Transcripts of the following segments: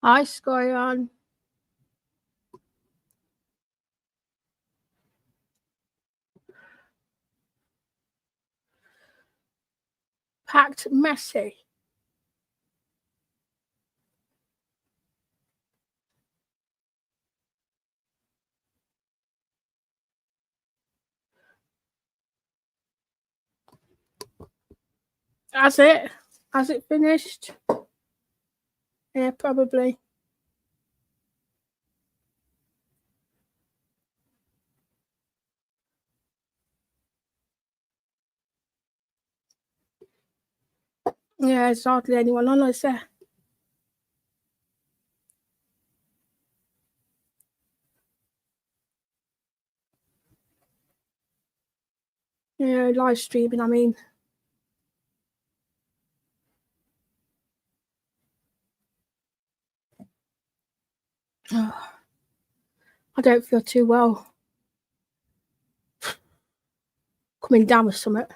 Hi, Skyan. Packed messy. Has it? Has it finished? Yeah, probably. Yeah, there's hardly anyone on, is there? Yeah, live streaming, I mean. Oh, I don't feel too well. Coming down with something.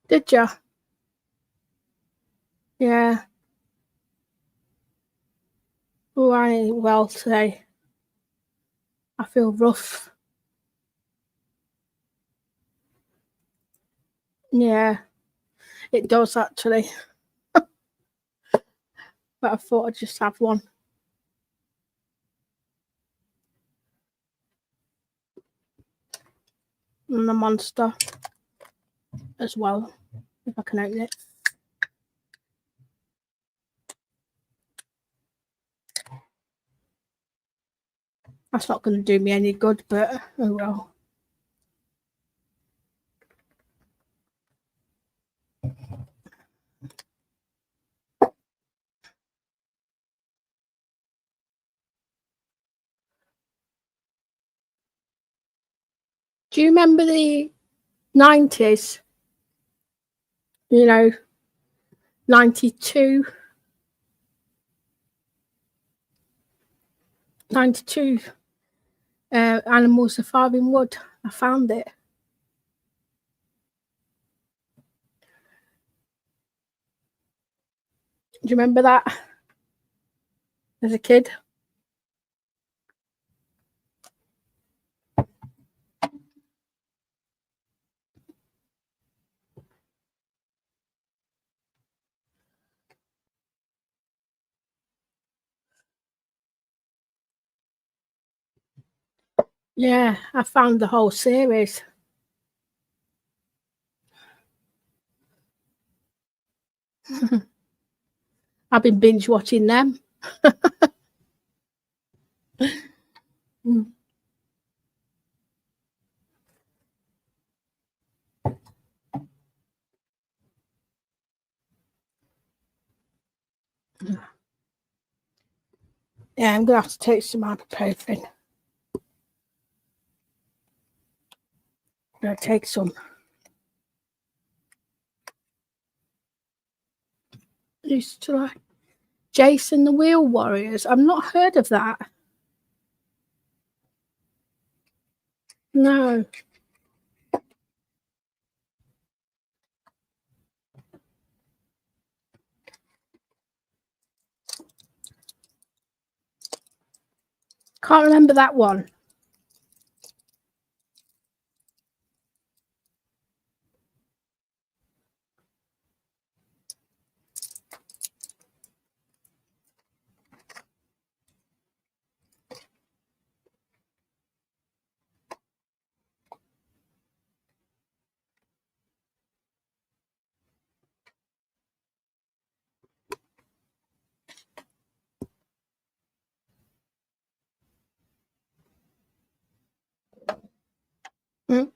Did you? Yeah. Oh, I ain't well today. I feel rough. Yeah, it does actually. But I thought I'd just have one. And the monster as well, if I can open it. That's not going to do me any good, but oh well. Do you remember the 90s? You know, 92. 92 Animals of Farming Wood. I found it. Do you remember that as a kid? Yeah, I found the whole series. I've been binge watching them. Yeah, I'm gonna have to take some ibuprofen. I'm gonna take some. Used to like Jason the Wheel Warriors. I've not heard of that. No. Can't remember that one. Mm.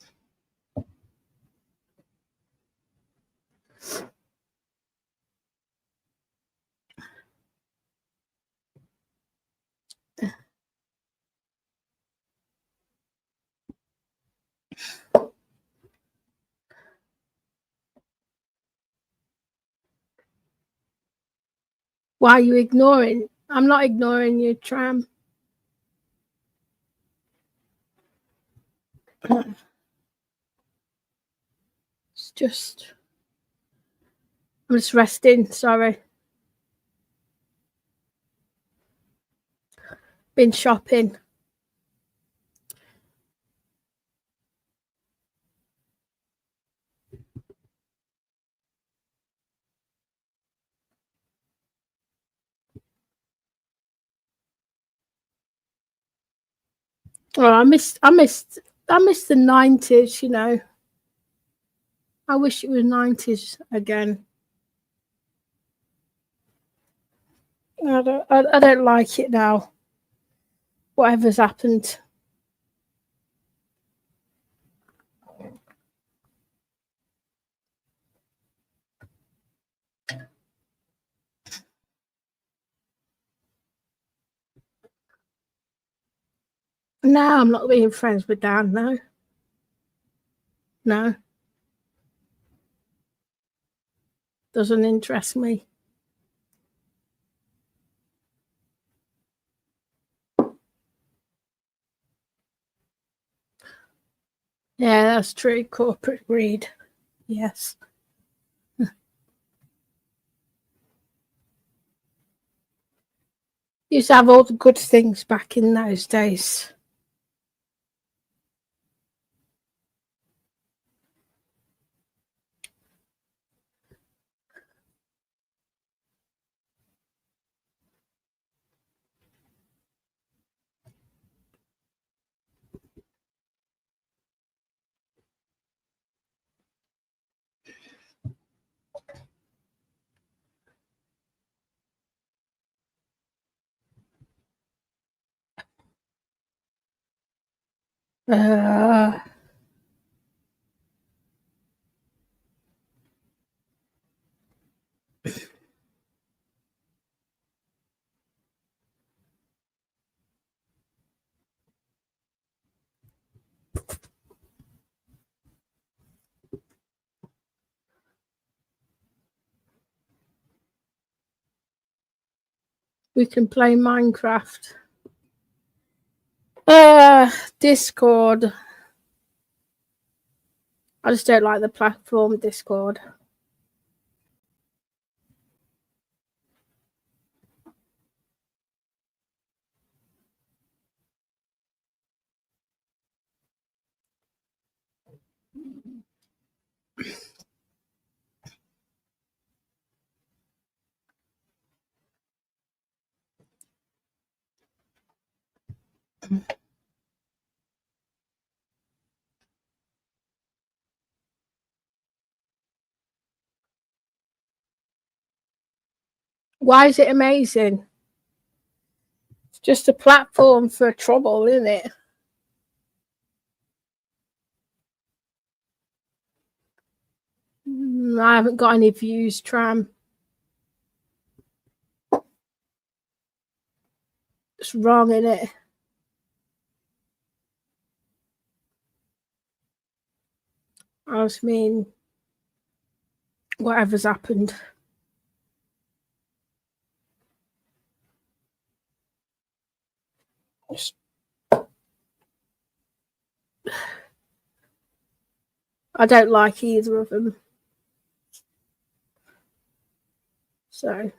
Why are you ignoring? I'm not ignoring you, Tram. It's just, I'm just resting. Sorry. Been shopping. Oh, I missed the 90s, you know. I wish it was 90s again. I don't like it now. Whatever's happened. No, I'm not being friends with Dan, no. No. Doesn't interest me. Yeah, that's true. Corporate greed. Yes. Used to have all the good things back in those days. Uh, we can play Minecraft. Discord. I just don't like the platform Discord. Why is it amazing? It's just a platform for trouble, isn't it? I haven't got any views, Tram. It's wrong, innit? I just mean, whatever's happened. I don't like either of them. So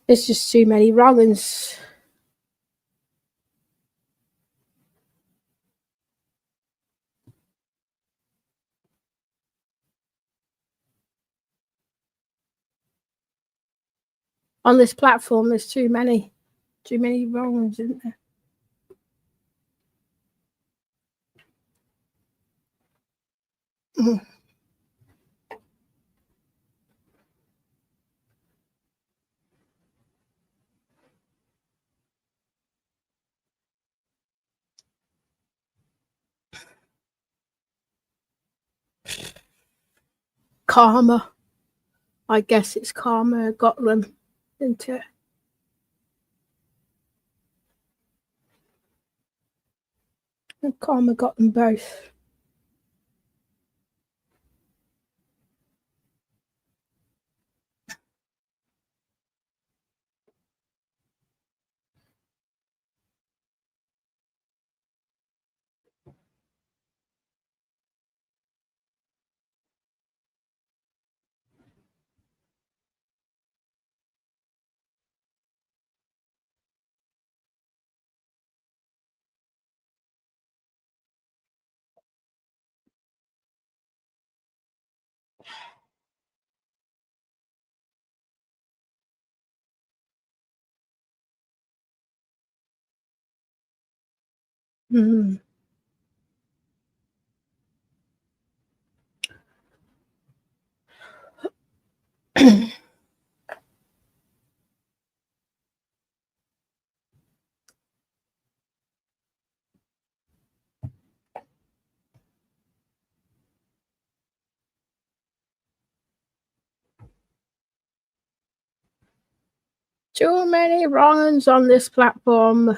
there's just too many wrong uns. On this platform, there's too many wrong ones, isn't there? Karma. I guess it's Karma got them, isn't it? And Karma got them both. Mm. Too many wrongs on this platform.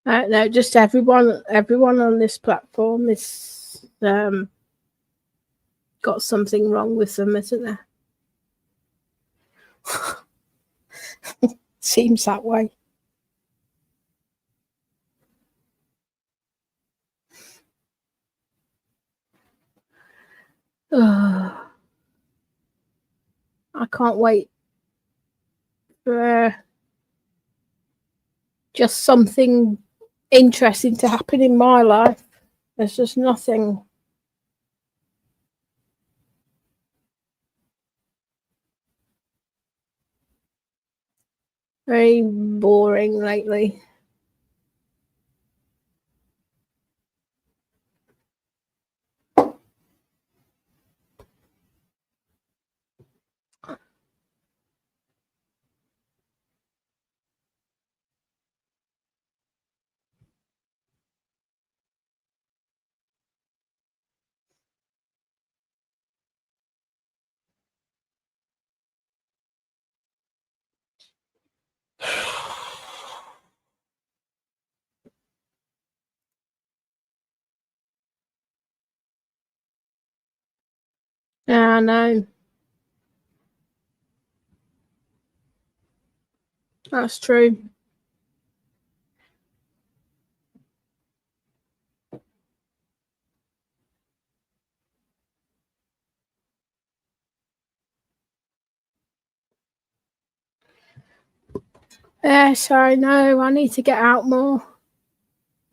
No, just everyone on this platform is got something wrong with them, isn't there? Seems that way. I can't wait for just something interesting to happen in my life. There's just nothing. Very boring lately. Yeah, I know. That's true. Yes, I know. I need to get out more.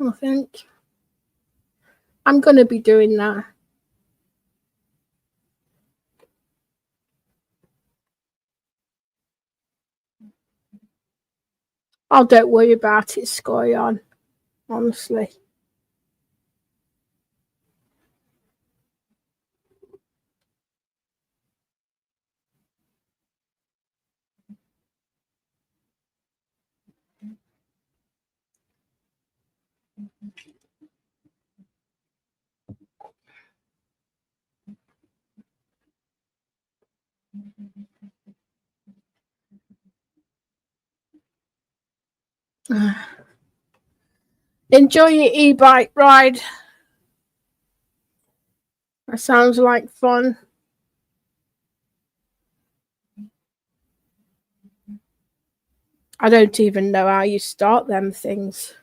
I think I'm going to be doing that. Oh, don't worry about it, Scoyon. Honestly. Enjoy your e-bike ride. That sounds like fun. I don't even know how you start them things.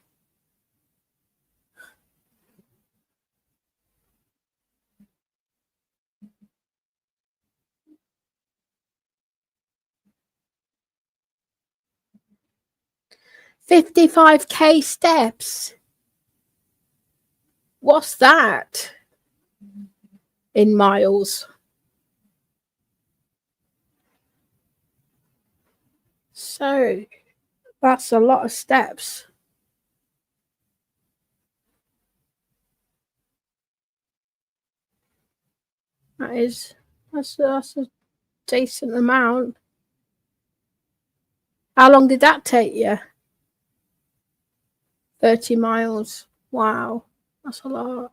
$55K steps. What's that in miles? So that's a lot of steps. That's a decent amount. How long did that take you? 30 miles. Wow, that's a lot.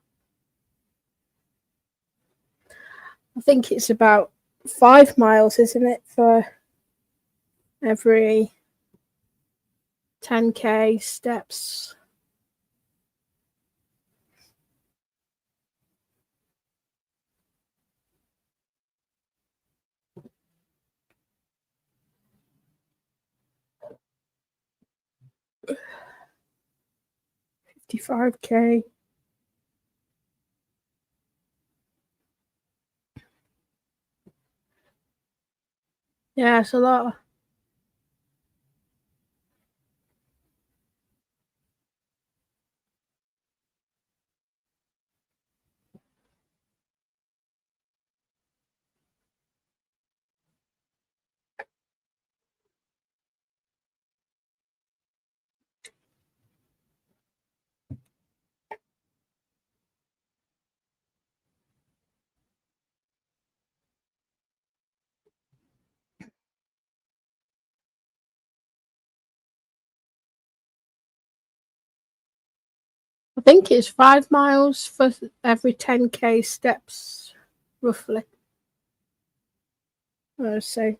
I think it's about 5 miles, isn't it, for every 10k steps. $55K. Yeah, it's a lot. I think it's 5 miles for every 10k steps, roughly. Let's see.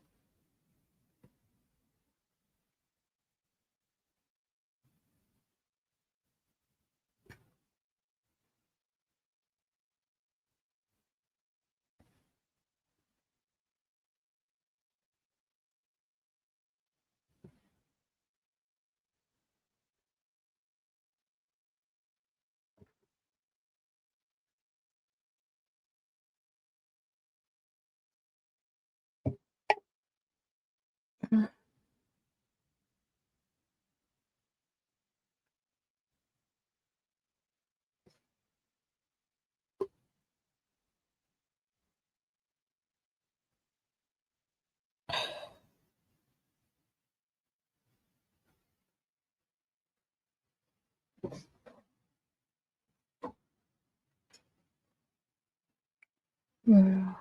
Mm.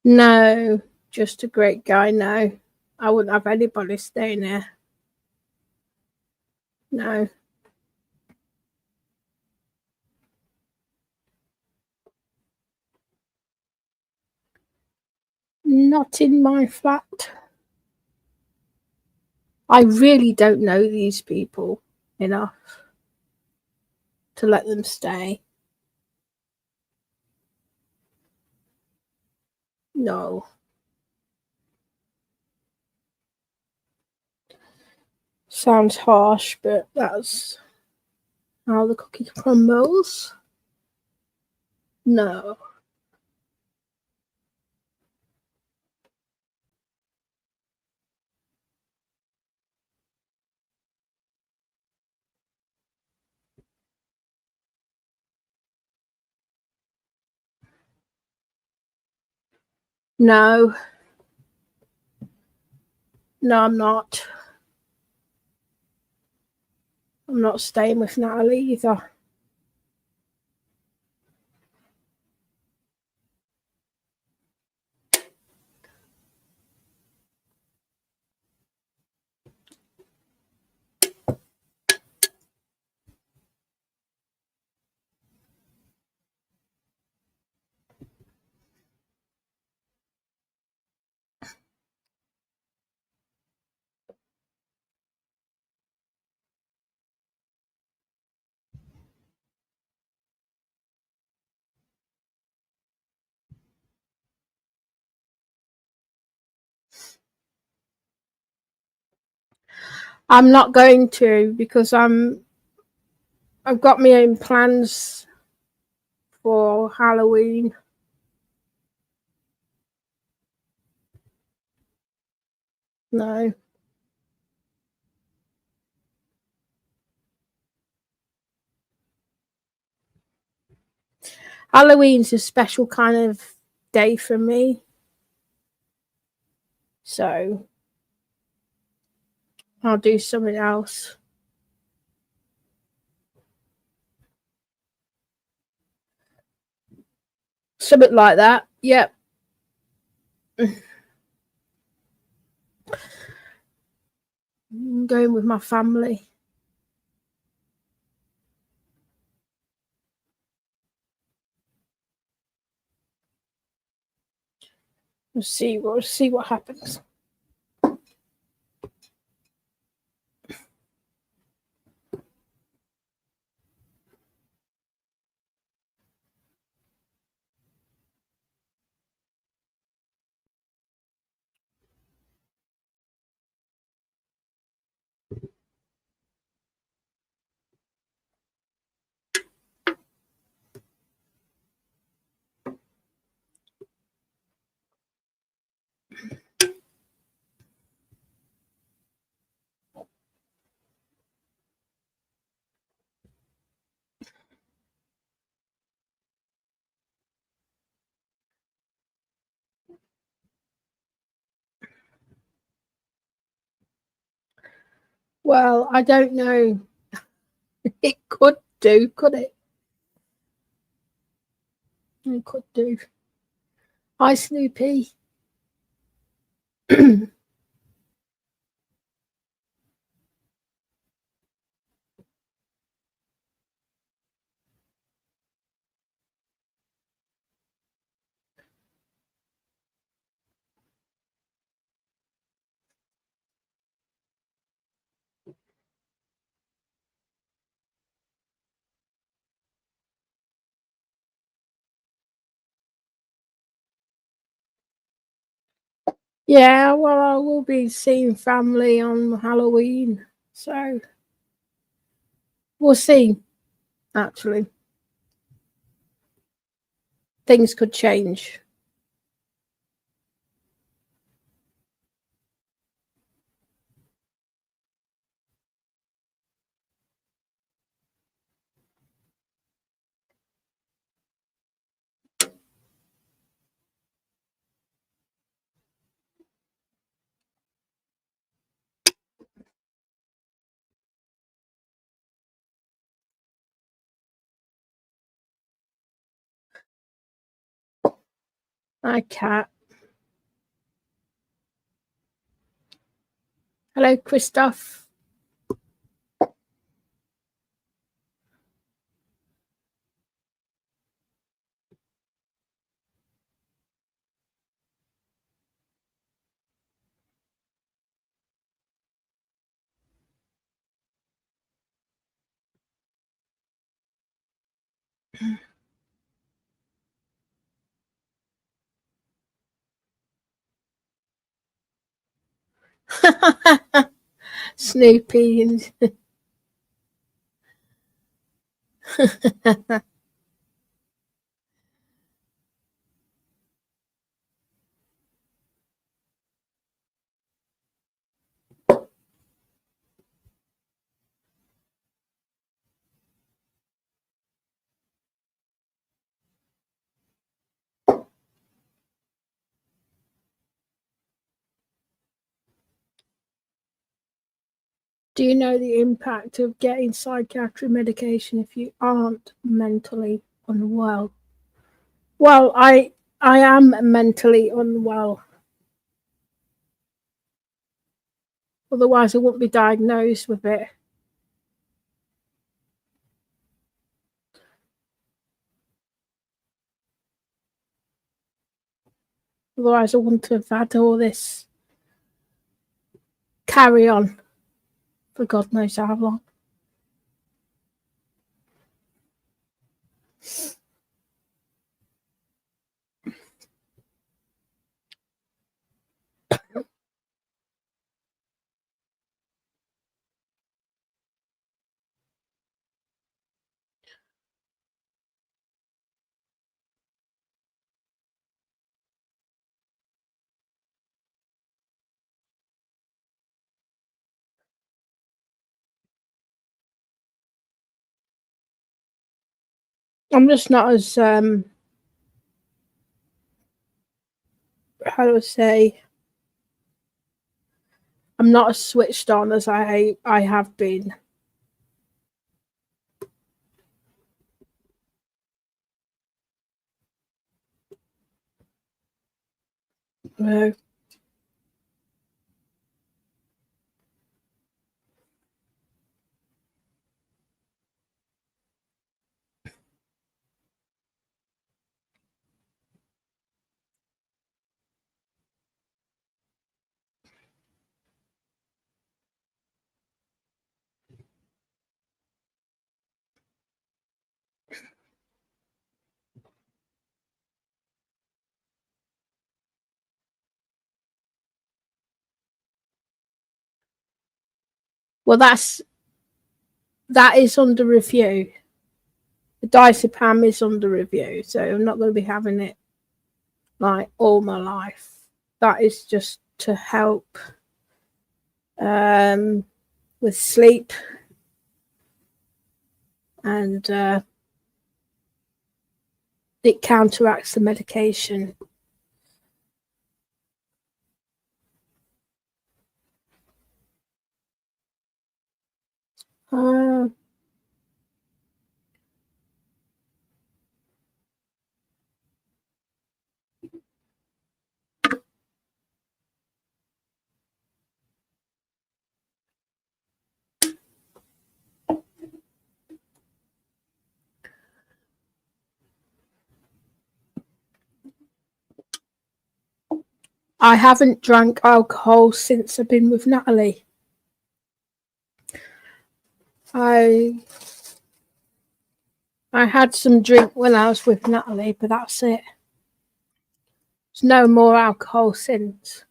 No, just a great guy. No, I wouldn't have anybody staying there. No. Not in my flat. I really don't know these people enough to let them stay. No. Sounds harsh, but that's how the cookie crumbles. No. No. No, I'm not. I'm not staying with Natalie either. I'm not going to because I've got my own plans for Halloween. No. Halloween's a special kind of day for me. So I'll do something else. Something like that. Yep. I'm going with my family. We'll see what happens. Well, I don't know. It could do, could it? It could do. Hi, Snoopy. Yeah, well, I will be seeing family on Halloween. So we'll see, actually. Things could change. Hi, Cat. Hello, Christoph. Snoopy and do you know the impact of getting psychiatric medication if you aren't mentally unwell? Well, I am mentally unwell. Otherwise, I wouldn't be diagnosed with it. Otherwise, I wouldn't have had all this carry on for God knows how long. I'm just not as how do I say? I'm not as switched on as I have been. No. Well, that is under review. The diazepam is under review, so I'm not going to be having it like all my life. That is just to help with sleep and it counteracts the medication. Uh, I haven't drank alcohol since I've been with Natalie. I had some drink when I was with Natalie, but that's it. There's no more alcohol since.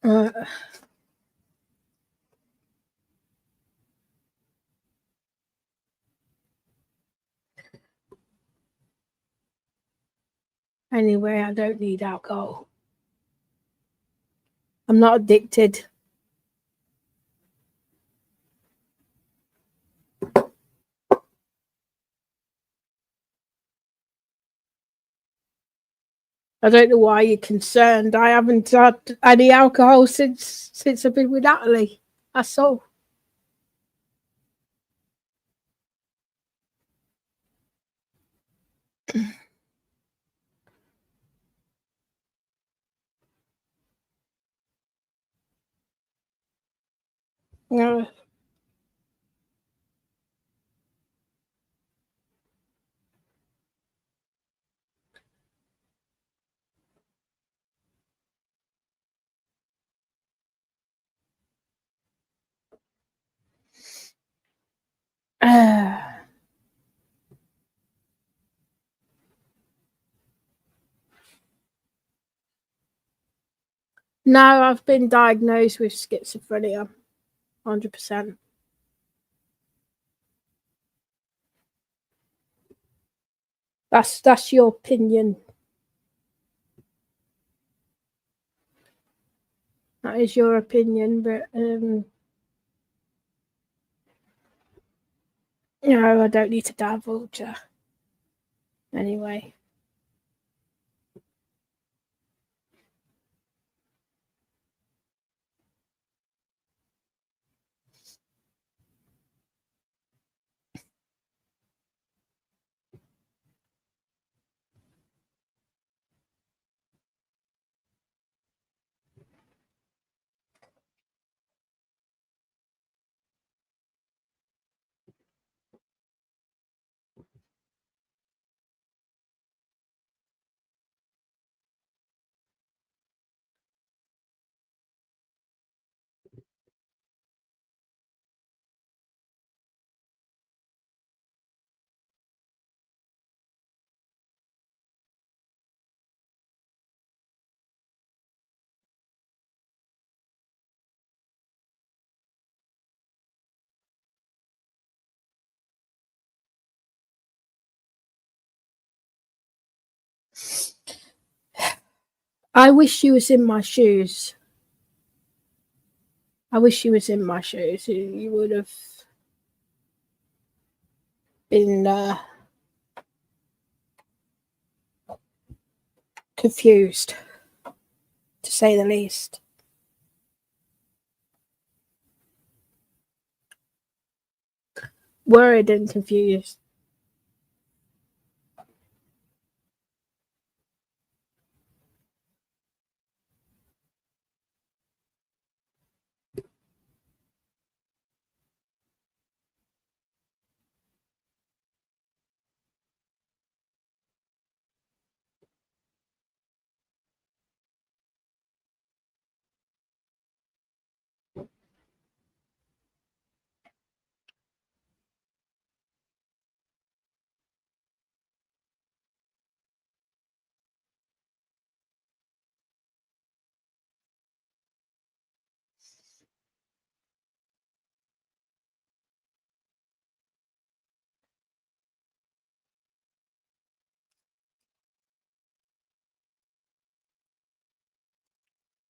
Uh, anyway, I don't need alcohol. I'm not addicted. I don't know why you're concerned. I haven't had any alcohol since I've been with Natalie. That's all. Yeah. No, I've been diagnosed with schizophrenia, 100%. That's your opinion. That is your opinion, but no, I don't need to divulge. Anyway. I wish you was in my shoes. I wish you was in my shoes. You would have been confused, to say the least. Worried and confused.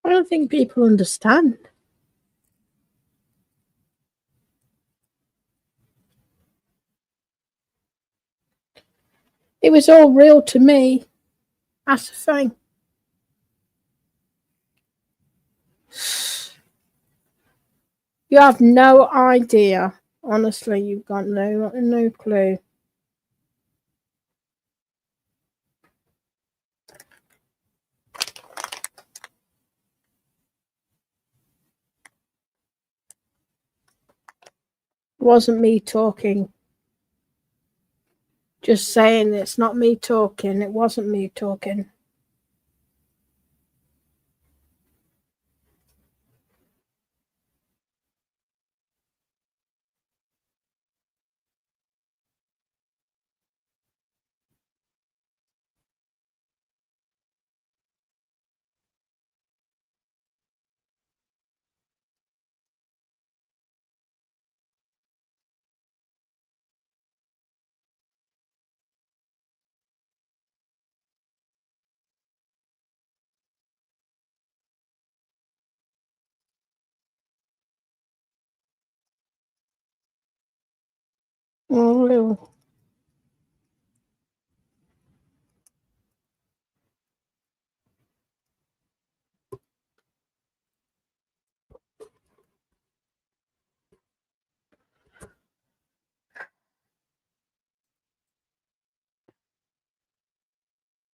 I don't think people understand. It was all real to me. That's the thing. You have no idea. Honestly, you've got no clue. It wasn't me talking. Just saying it's not me talking. It wasn't me talking. Oh, real.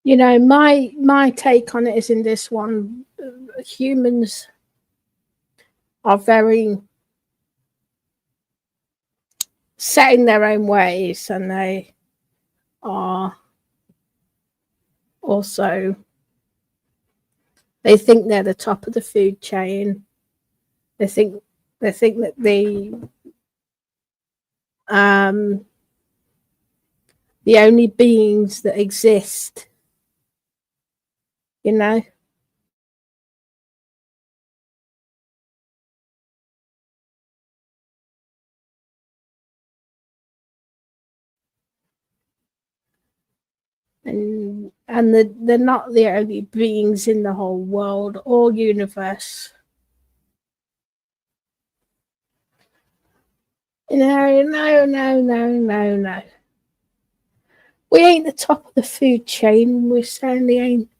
You know, my take on it is in this one. Humans are very set in their own ways, and they are also, they think they're the top of the food chain. They think that um the only beings that exist, you know. And they're not the only beings in the whole world or universe. No. We ain't the top of the food chain. We certainly ain't.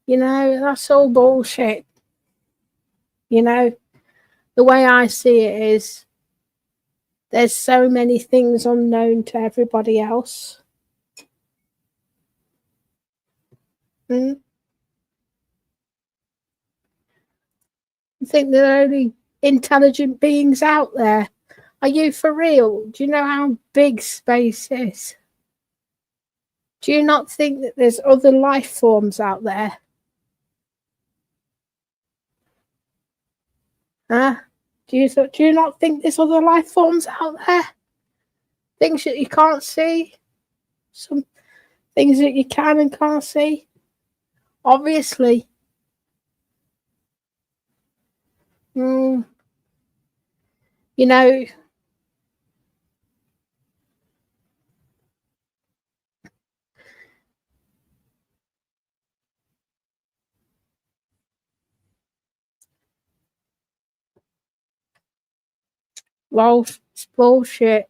You know, that's all bullshit. You know, the way I see it is there's so many things unknown to everybody else. Mm? I think there are only intelligent beings out there. Are you for real? Do you know how big space is? Do you not think that there's other life forms out there? Huh? Do you not think there's other life forms out there? Things that you can't see? Some things that you can and can't see? Obviously. Mm, you know, Well, it's bullshit.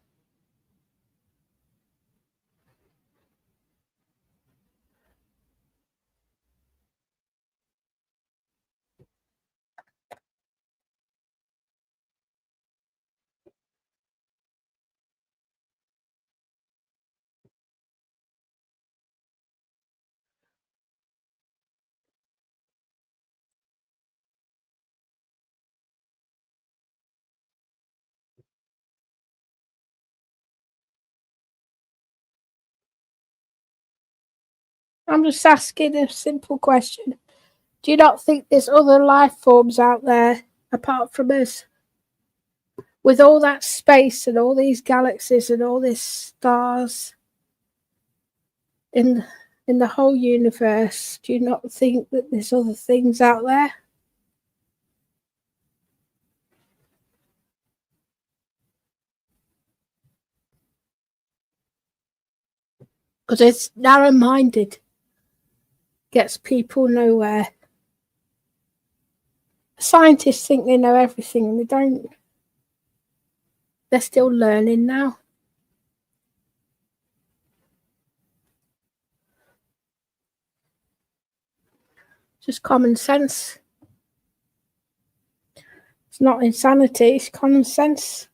I'm just asking a simple question. Do you not think there's other life forms out there apart from us? With all that space and all these galaxies and all these stars in the whole universe, do you not think that there's other things out there? Because it's narrow-minded, gets people nowhere. Scientists think they know everything and they don't. They're still learning now. Just common sense. It's not insanity, it's common sense.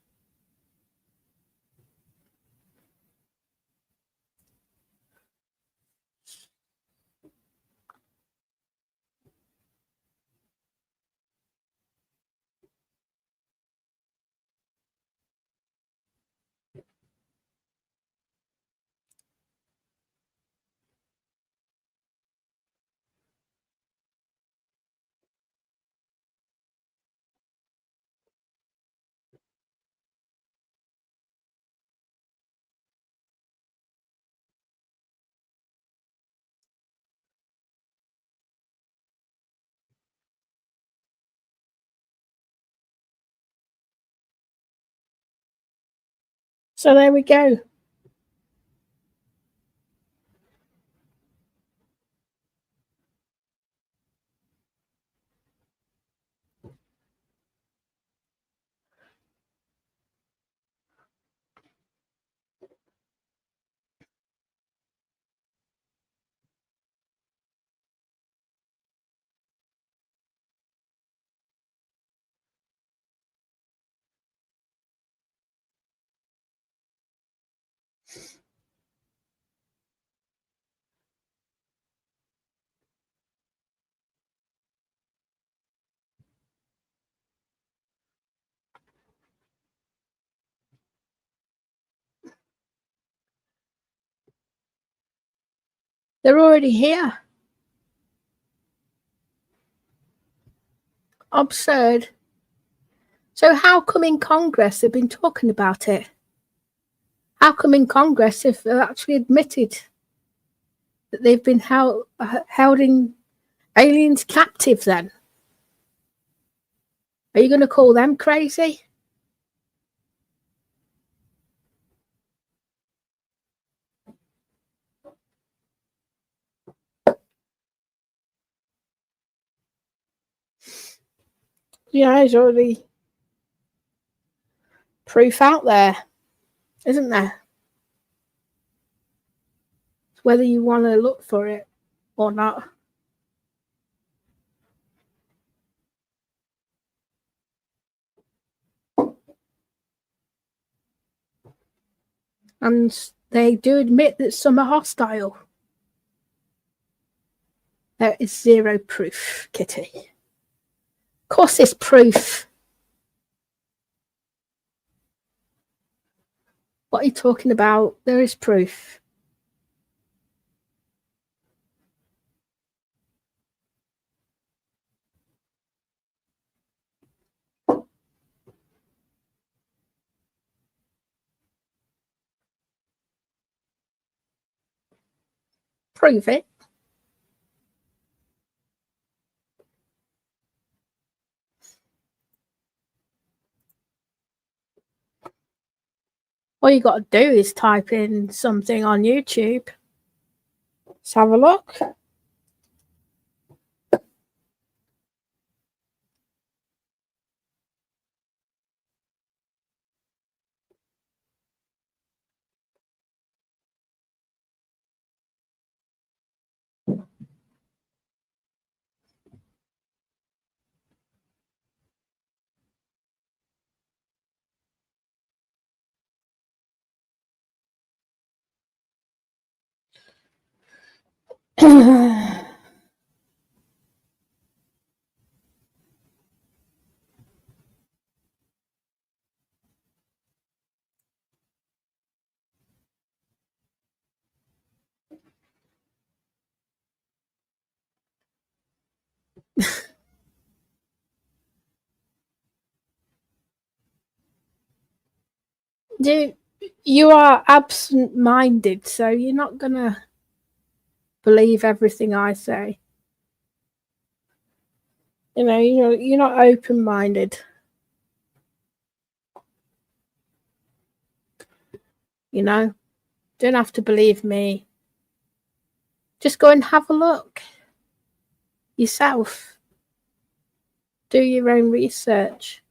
So there we go. They're already here. Absurd. So how come in Congress they've been talking about it? How come in Congress they've actually admitted that they've been holding aliens captive then? Are you going to call them crazy? Yeah, there's already proof out there, isn't there? Whether you want to look for it or not. And they do admit that some are hostile. There is zero proof, Kitty. Of course, there's proof. What are you talking about? There is proof. Prove it. All you got to do is type in something on YouTube. Let's have a look. You are absent-minded, so you're not gonna believe everything I say. You're not open-minded. Don't have to believe me. Just go and have a look yourself. Do your own research.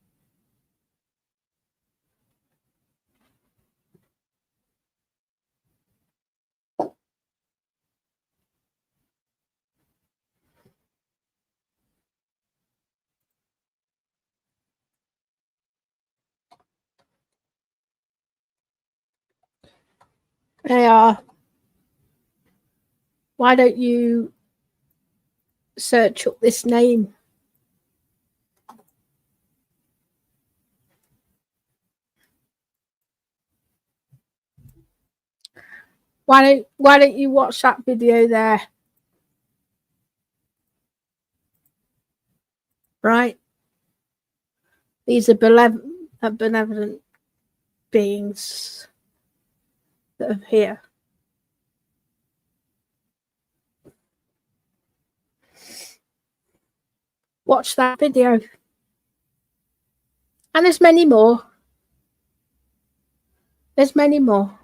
They are. Why don't you search up this name? Why don't you watch that video there? Right? These are benevolent beings that are here. Watch that video. And there's many more. There's many more.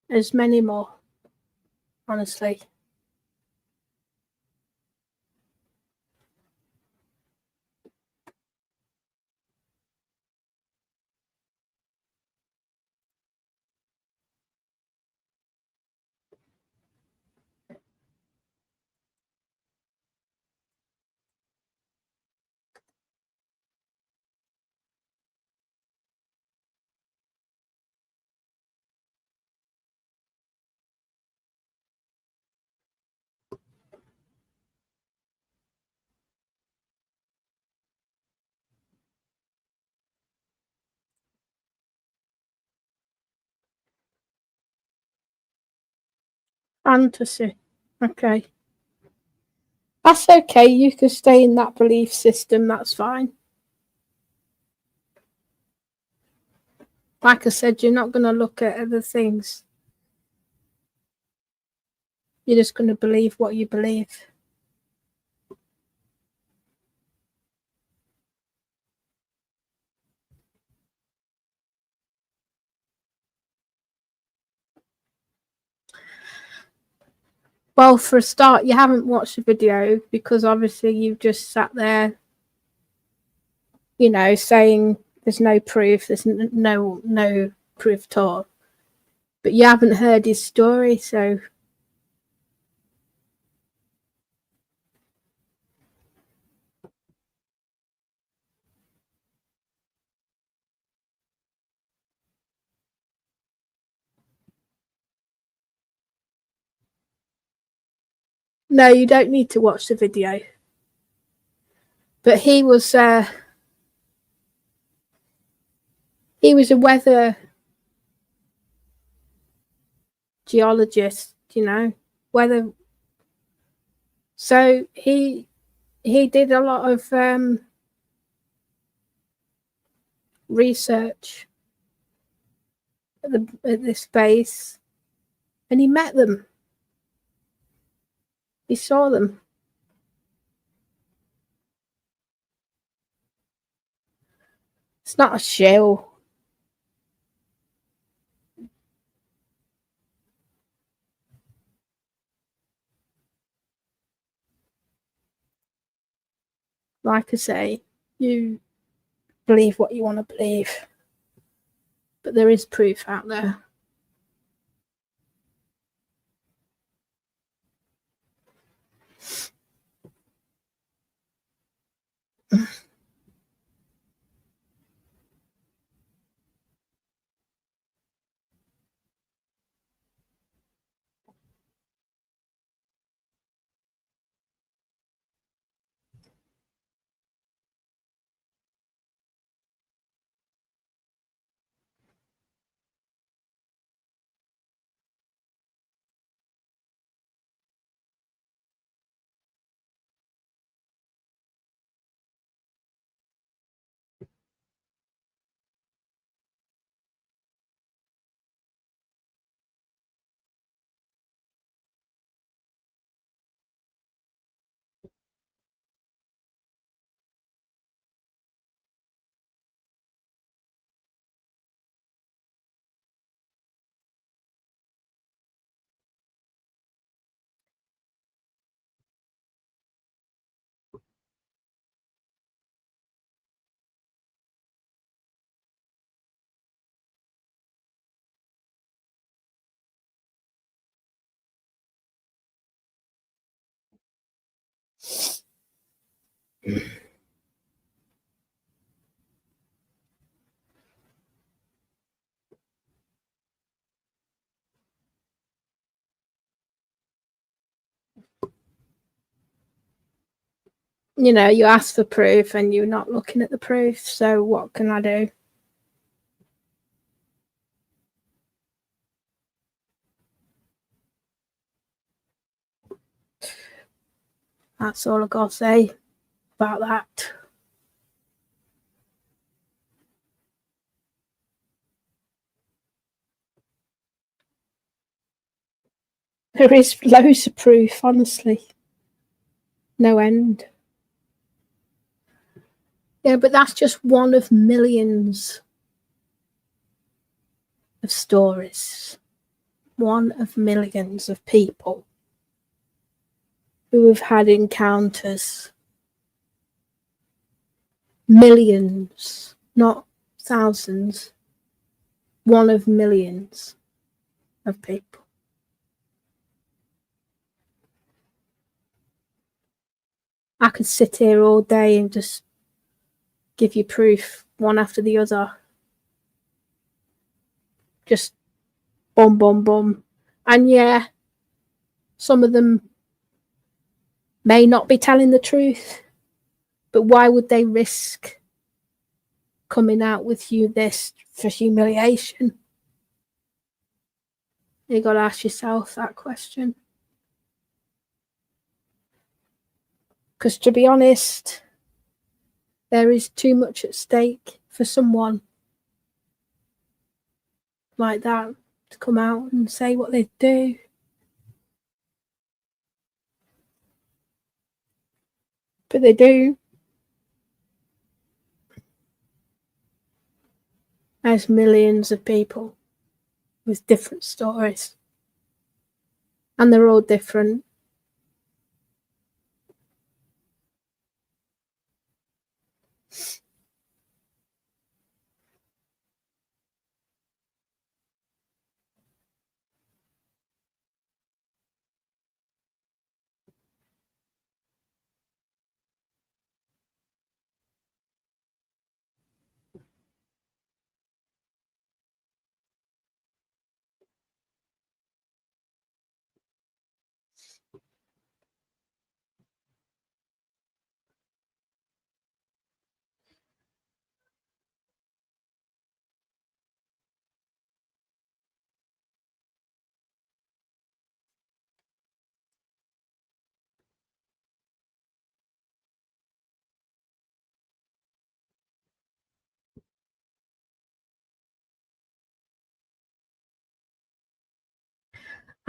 There's many more. Honestly. Fantasy. Okay. That's okay. You can stay in that belief system. That's fine. Like I said, you're not going to look at other things. You're just going to believe what you believe. Well, for a start, you haven't watched the video because obviously you've just sat there, saying there's no proof, there's no proof at all. But you haven't heard his story, so no, you don't need to watch the video. But he was a weather geologist, weather. So he did a lot of research at this base, and he met them. He saw them. It's not a show. Like I say, you believe what you want to believe. But there is proof out there. You know, you ask for proof and you're not looking at the proof, so what can I do? That's all I gotta say about that. There is loads of proof, honestly. No end. Yeah, but that's just one of millions of stories. One of millions of people who have had encounters. Millions, not thousands. One of millions of people. I could sit here all day and just give you proof one after the other. Just boom, boom, boom. And yeah, some of them may not be telling the truth, but why would they risk coming out with you this for humiliation? You got to ask yourself that question. Because to be honest, there is too much at stake for someone like that to come out and say what they do. But they do. There's millions of people with different stories. And they're all different.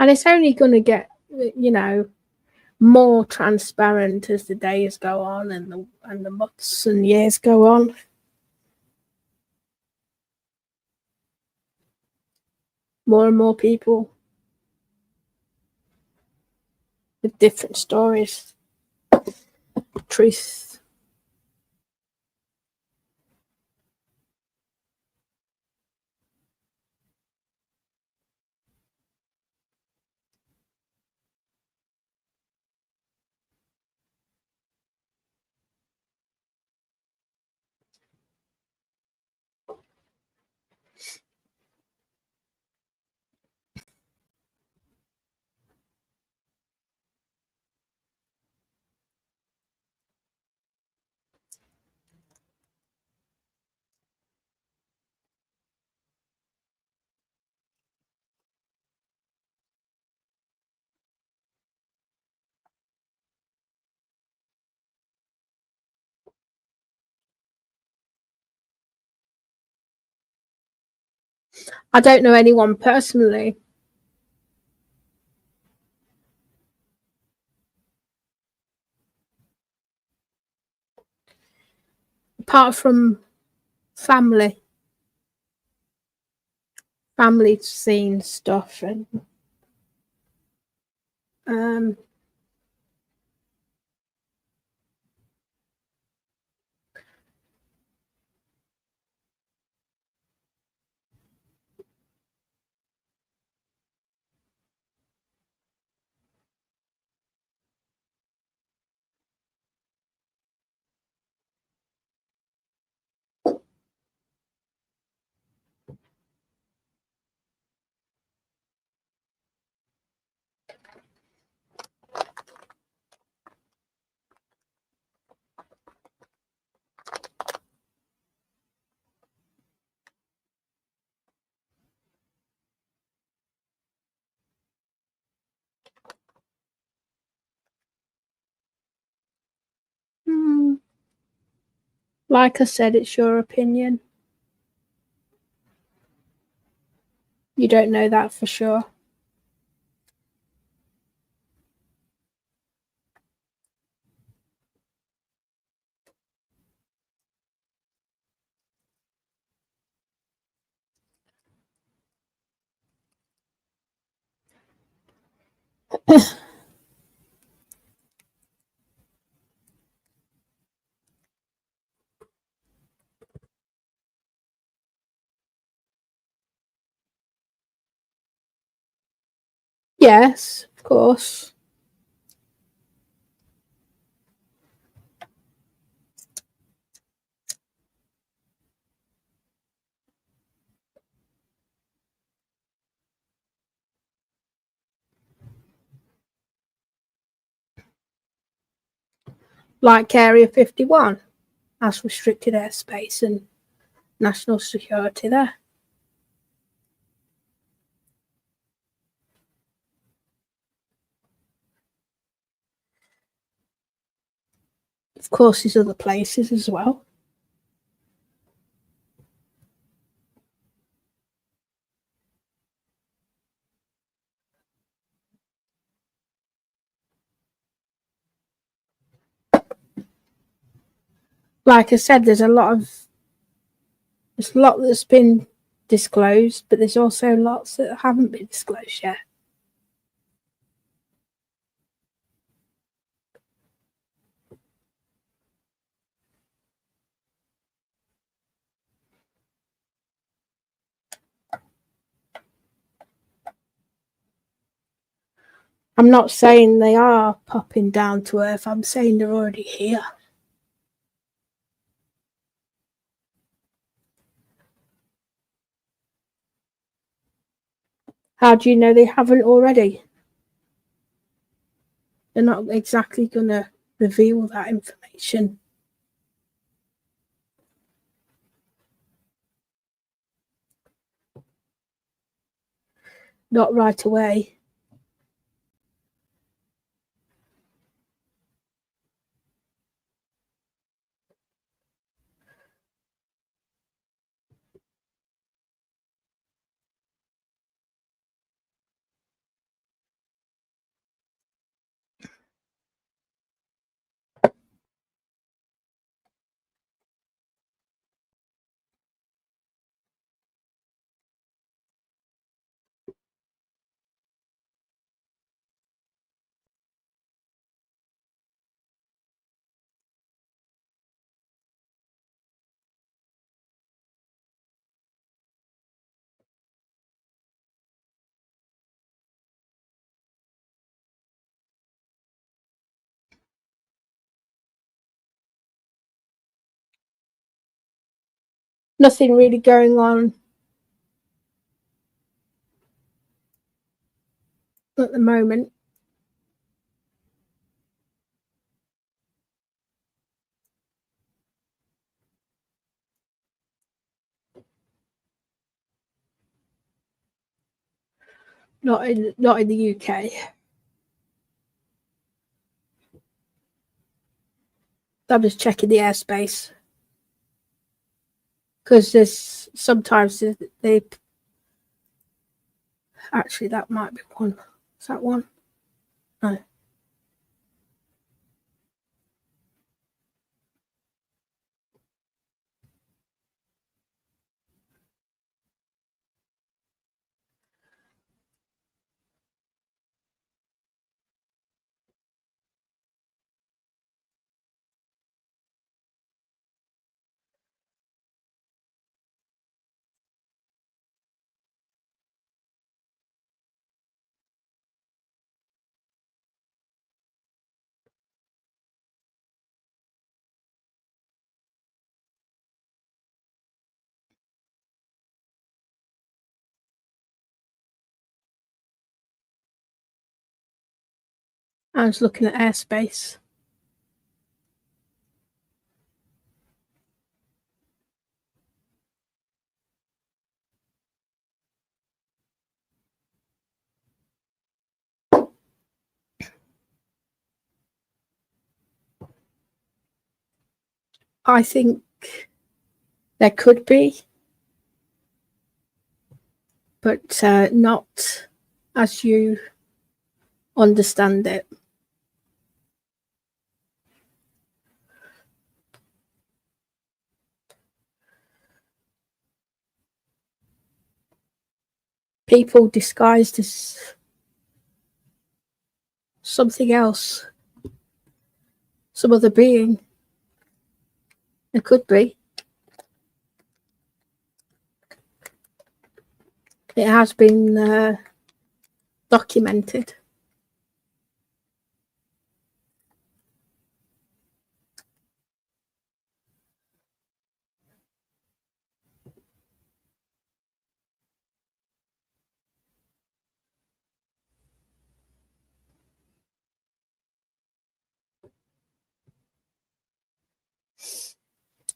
And it's only going to get, you know, more transparent as the days go on and the months and years go on. More and more people with different stories, truth. I don't know anyone personally. Apart from family scene stuff and um like I said, it's your opinion. You don't know that for sure. Yes, of course. Like Area 51, that's restricted airspace and national security there. Of course, there's other places as well. Like I said, there's a lot that's been disclosed, but there's also lots that haven't been disclosed yet. I'm not saying they are popping down to Earth, I'm saying they're already here. How do you know they haven't already? They're not exactly going to reveal that information. Not right away. Nothing really going on at the moment. Not in the UK. I'm just checking the airspace because there's sometimes they Actually, that might be one. Is that one? No. I was looking at airspace. I think there could be, but not as you understand it. People disguised as something else, some other being. It could be. It has been documented.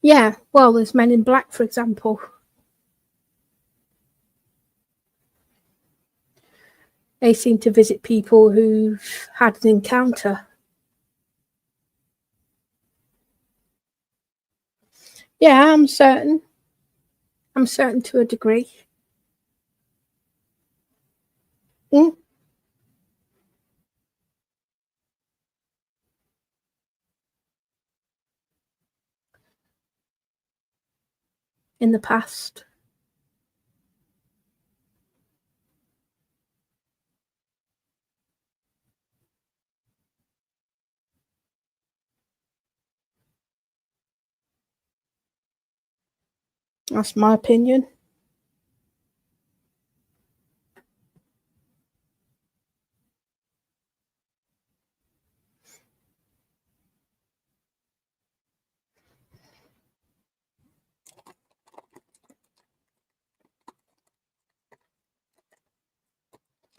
Yeah, well, there's Men in Black, for example. They seem to visit people who've had an encounter. Yeah, I'm certain. I'm certain to a degree. Mm. In the past. That's my opinion.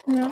Yeah.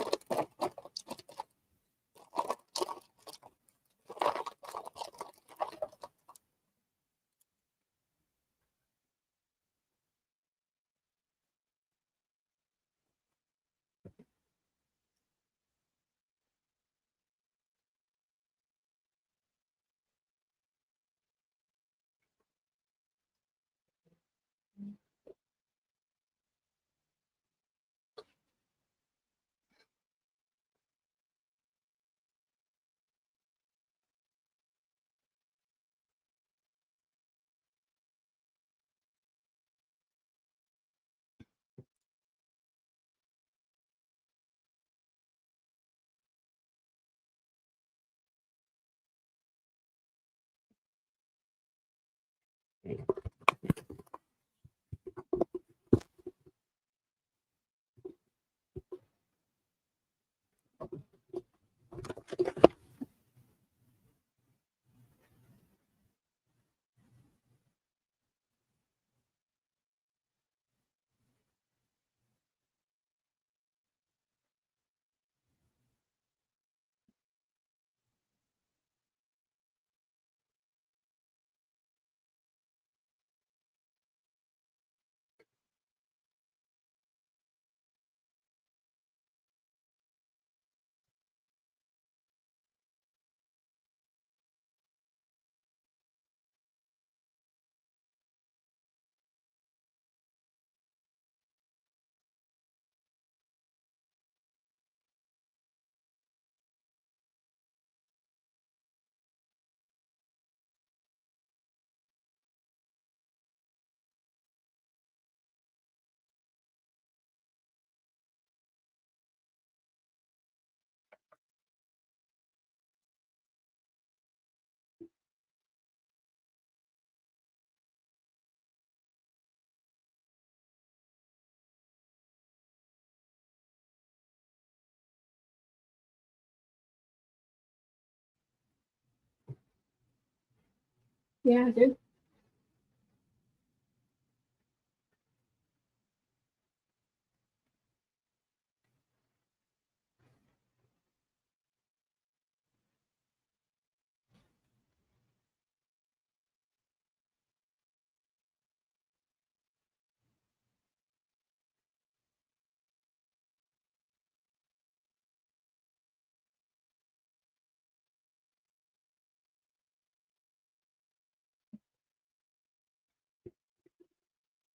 Yeah, I do.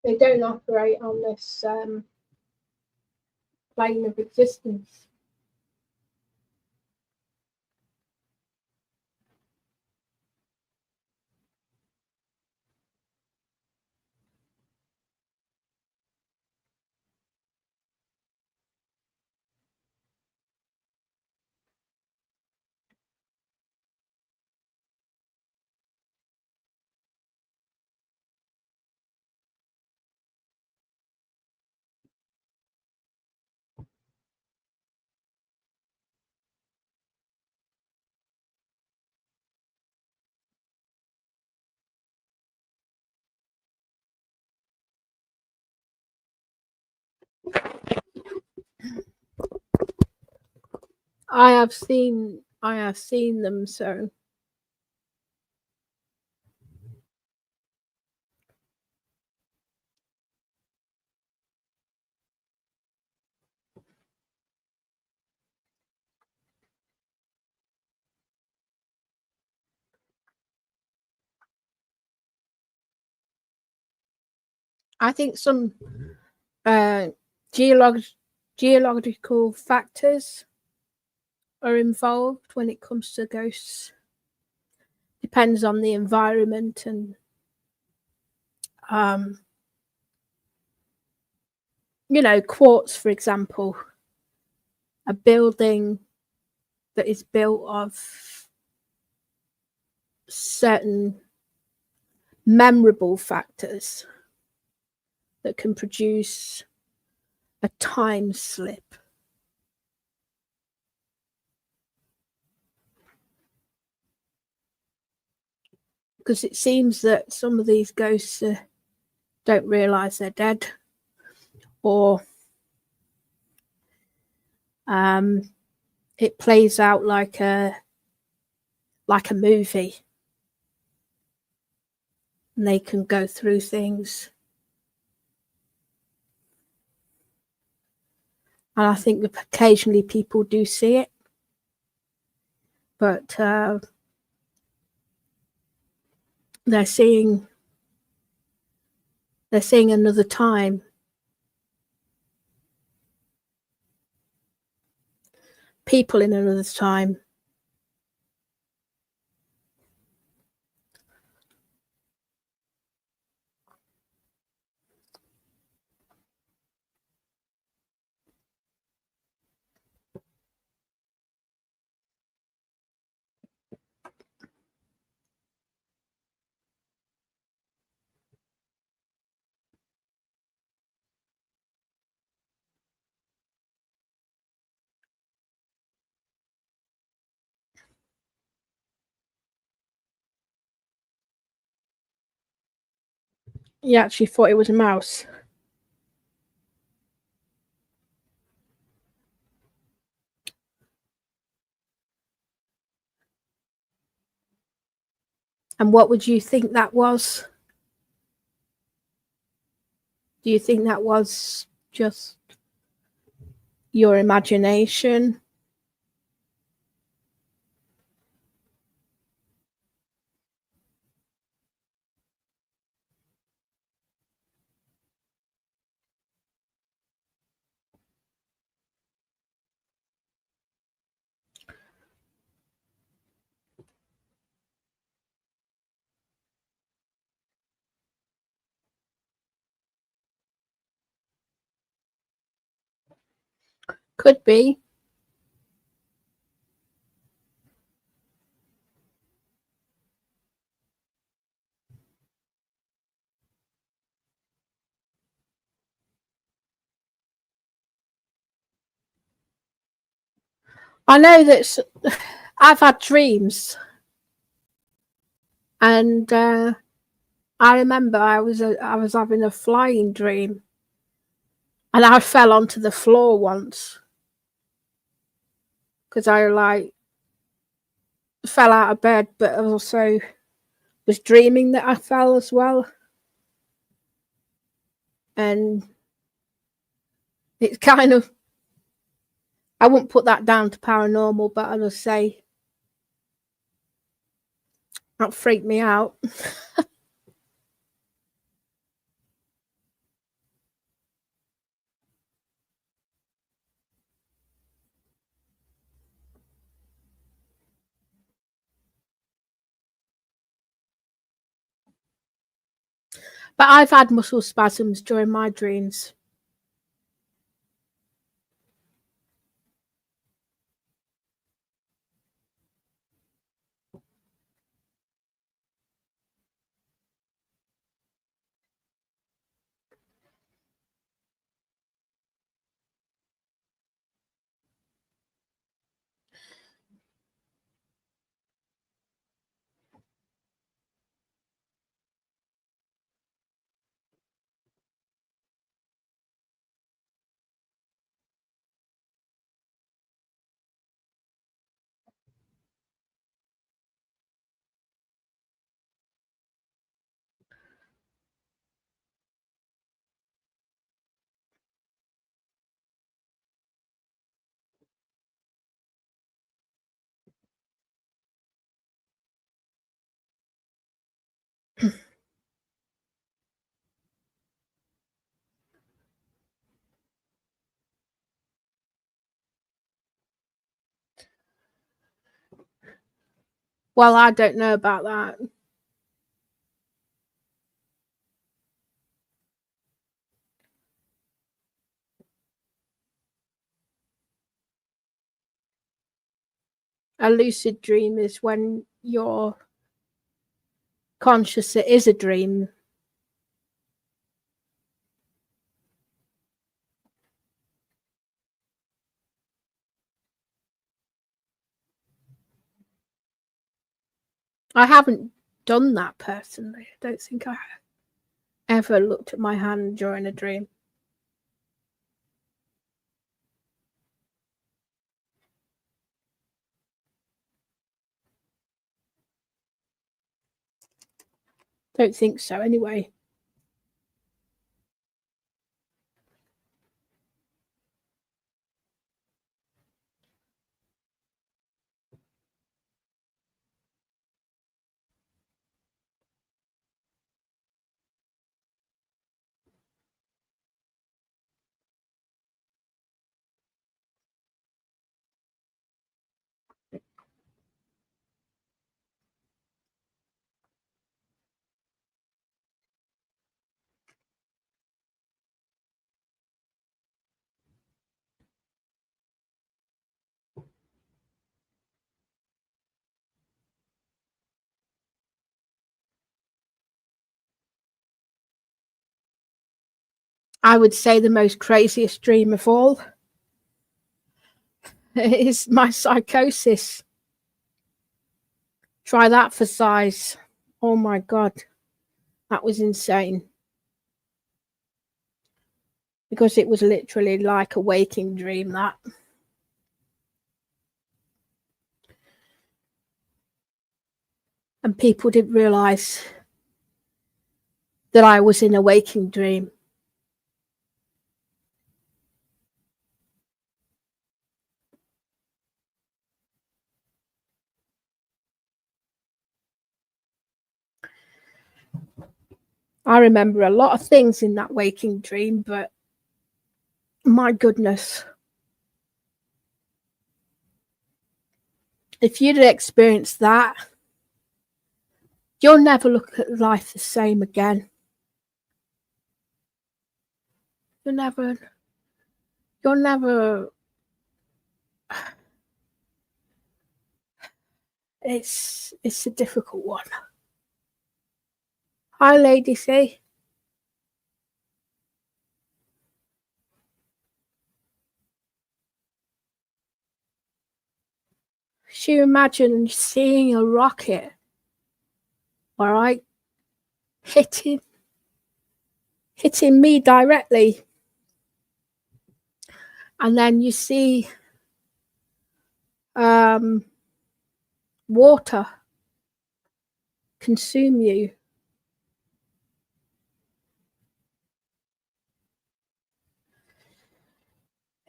They don't operate on this plane of existence. I have seen them, so I think some uh, geolog- geological factors are involved when it comes to ghosts. Depends on the environment and um, quartz, for example, a building that is built of certain memorable factors that can produce a time slip. Because it seems that some of these ghosts don't realize they're dead, or it plays out like a movie, and they can go through things. And I think that occasionally people do see it, but they're seeing another time. People in another time. You actually thought it was a mouse. And what would you think that was? Do you think that was just your imagination? Could be. I know that I've had dreams And I remember I was having a flying dream, and I fell onto the floor once because I like fell out of bed, but also was dreaming that I fell as well. And it's kind of, I wouldn't put that down to paranormal, but I just say that freaked me out. But I've had muscle spasms during my dreams. Well, I don't know about that. A lucid dream is when you're conscious it is a dream. I haven't done that personally. I don't think I ever looked at my hand during a dream. Don't think so, anyway. I would say the most craziest dream of all is my psychosis. Try that for size. Oh my God, that was insane. Because it was literally like a waking dream, that. And people didn't realize that I was in a waking dream. I remember a lot of things in that waking dream, but my goodness. If you'd experienced that, you'll never look at life the same again. You'll never, it's a difficult one. Hi, Lady C. She imagined seeing a rocket all right, hitting me directly. And then you see water consume you.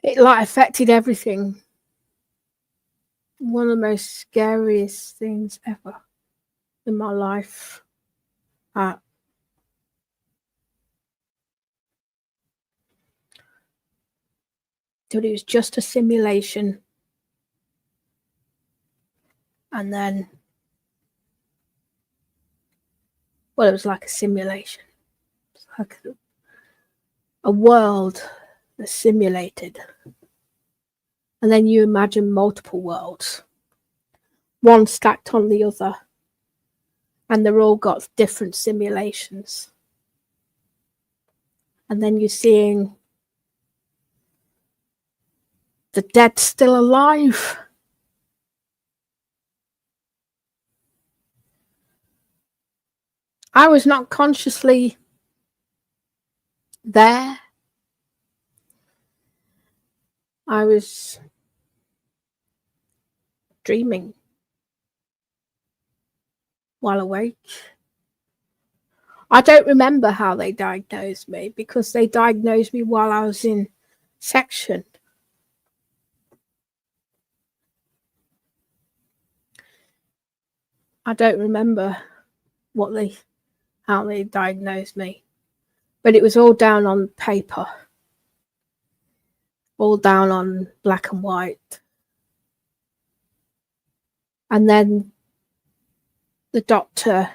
It like affected everything. One of the most scariest things ever in my life. But it was just a simulation. And then, well, it was like a simulation. It's like a world that's simulated. And then you imagine multiple worlds, one stacked on the other. And they're all got different simulations. And then you're seeing the dead still alive. I was not consciously there. I was dreaming while awake. I don't remember how they diagnosed me because they diagnosed me while I was in section. I don't remember how they diagnosed me, but it was all down on paper, all down on black and white. And then the doctor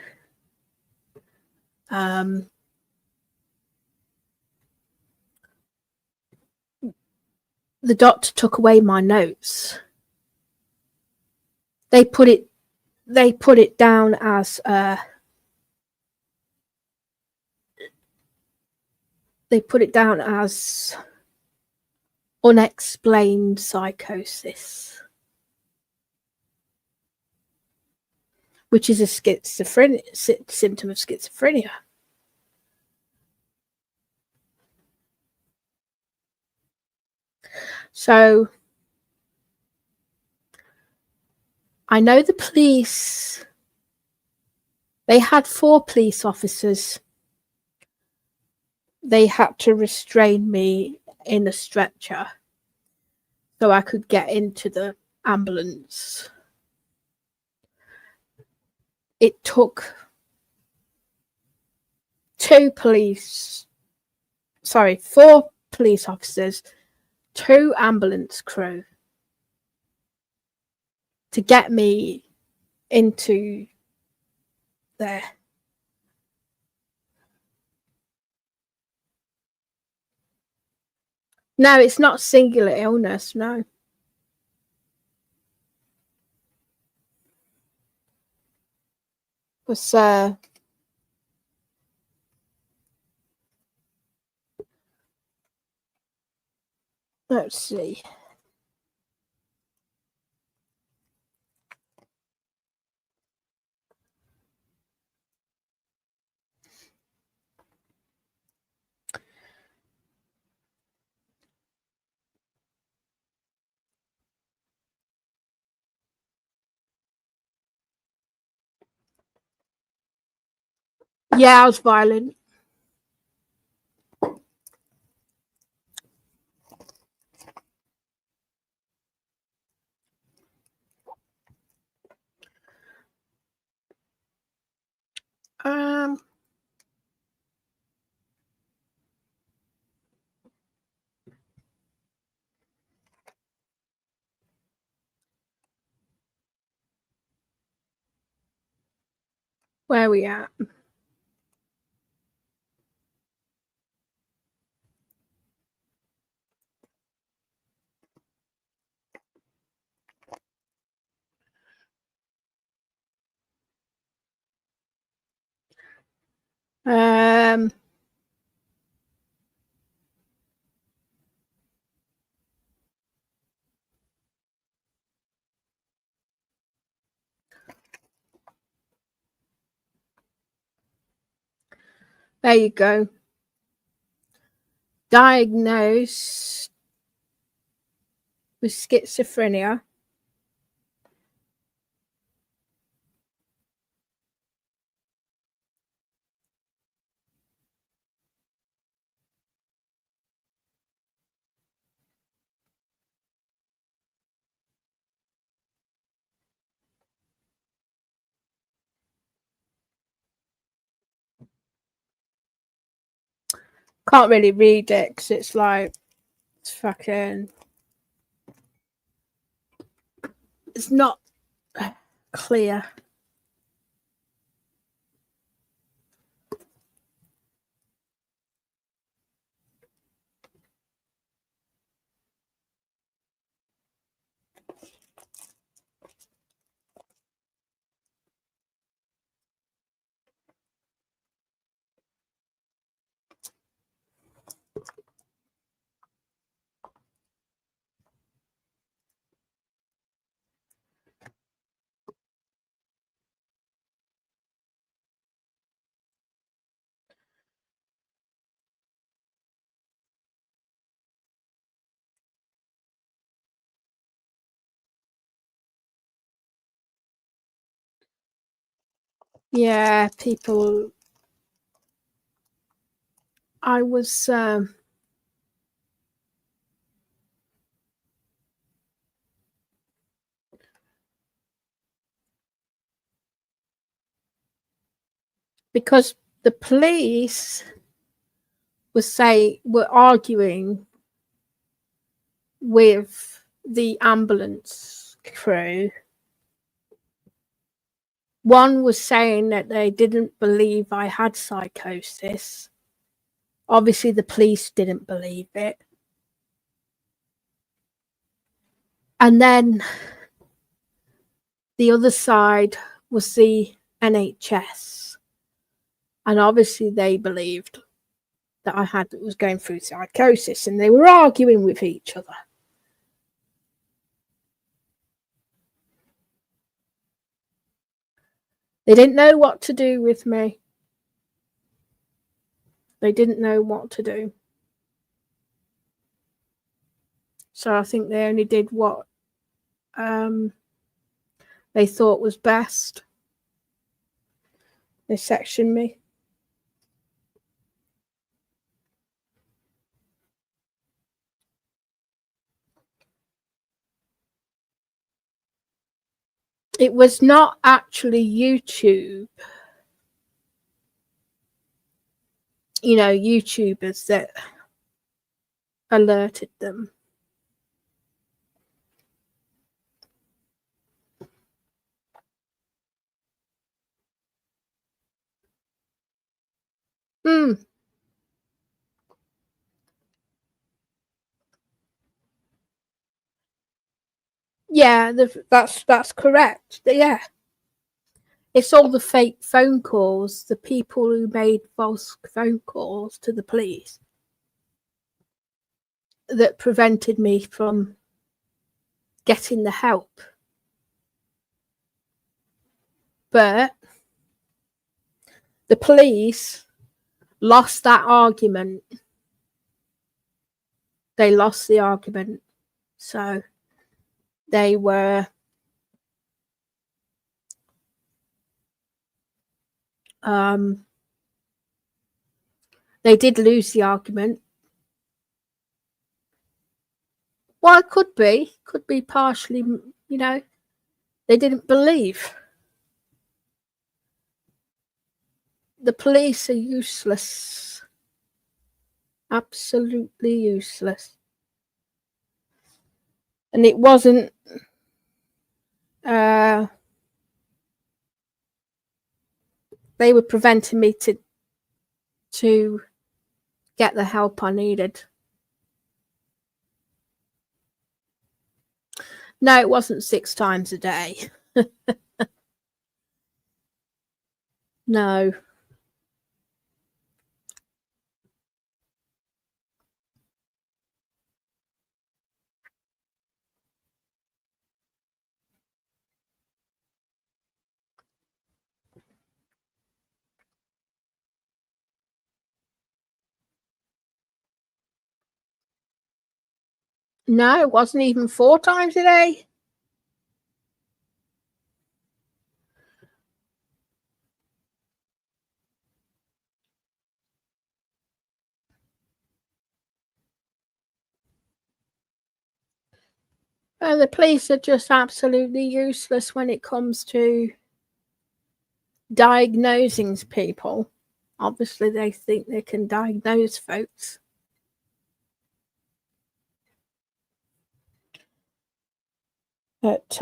took away my notes. They put it down as unexplained psychosis, which is a symptom of schizophrenia. So I know the police, they had 4 police officers. They had to restrain me in a stretcher so I could get into the ambulance. It took 4 police officers, 2 ambulance crew to get me into there. No, it's not singular illness, no. It was let's see. Yeah, I was violent. Where are we at? There you go. Diagnosed with schizophrenia. Can't really read it because it's like, it's fucking, it's not clear. Yeah, people. I was because the police were arguing with the ambulance crew. One was saying that they didn't believe I had psychosis. Obviously, the police didn't believe it. And then the other side was the NHS. And obviously, they believed that I was going through psychosis, and they were arguing with each other. They didn't know what to do with me. They didn't know what to do. So I think they only did what they thought was best. They sectioned me. It was not actually YouTube. You know, YouTubers that alerted them. Hmm. Yeah, that's correct. Yeah. It's all the fake phone calls, the people who made false phone calls to the police that prevented me from getting the help. But the police lost that argument. They lost the argument. So they were they did lose the argument. Well, it could be partially, you know, they didn't believe. The police are useless. Absolutely useless. And it wasn't they were preventing me to get the help I needed. No, it wasn't 6 times a day. No. No, it wasn't even 4 times a day. The police are just absolutely useless when it comes to diagnosing people. Obviously, they think they can diagnose folks. But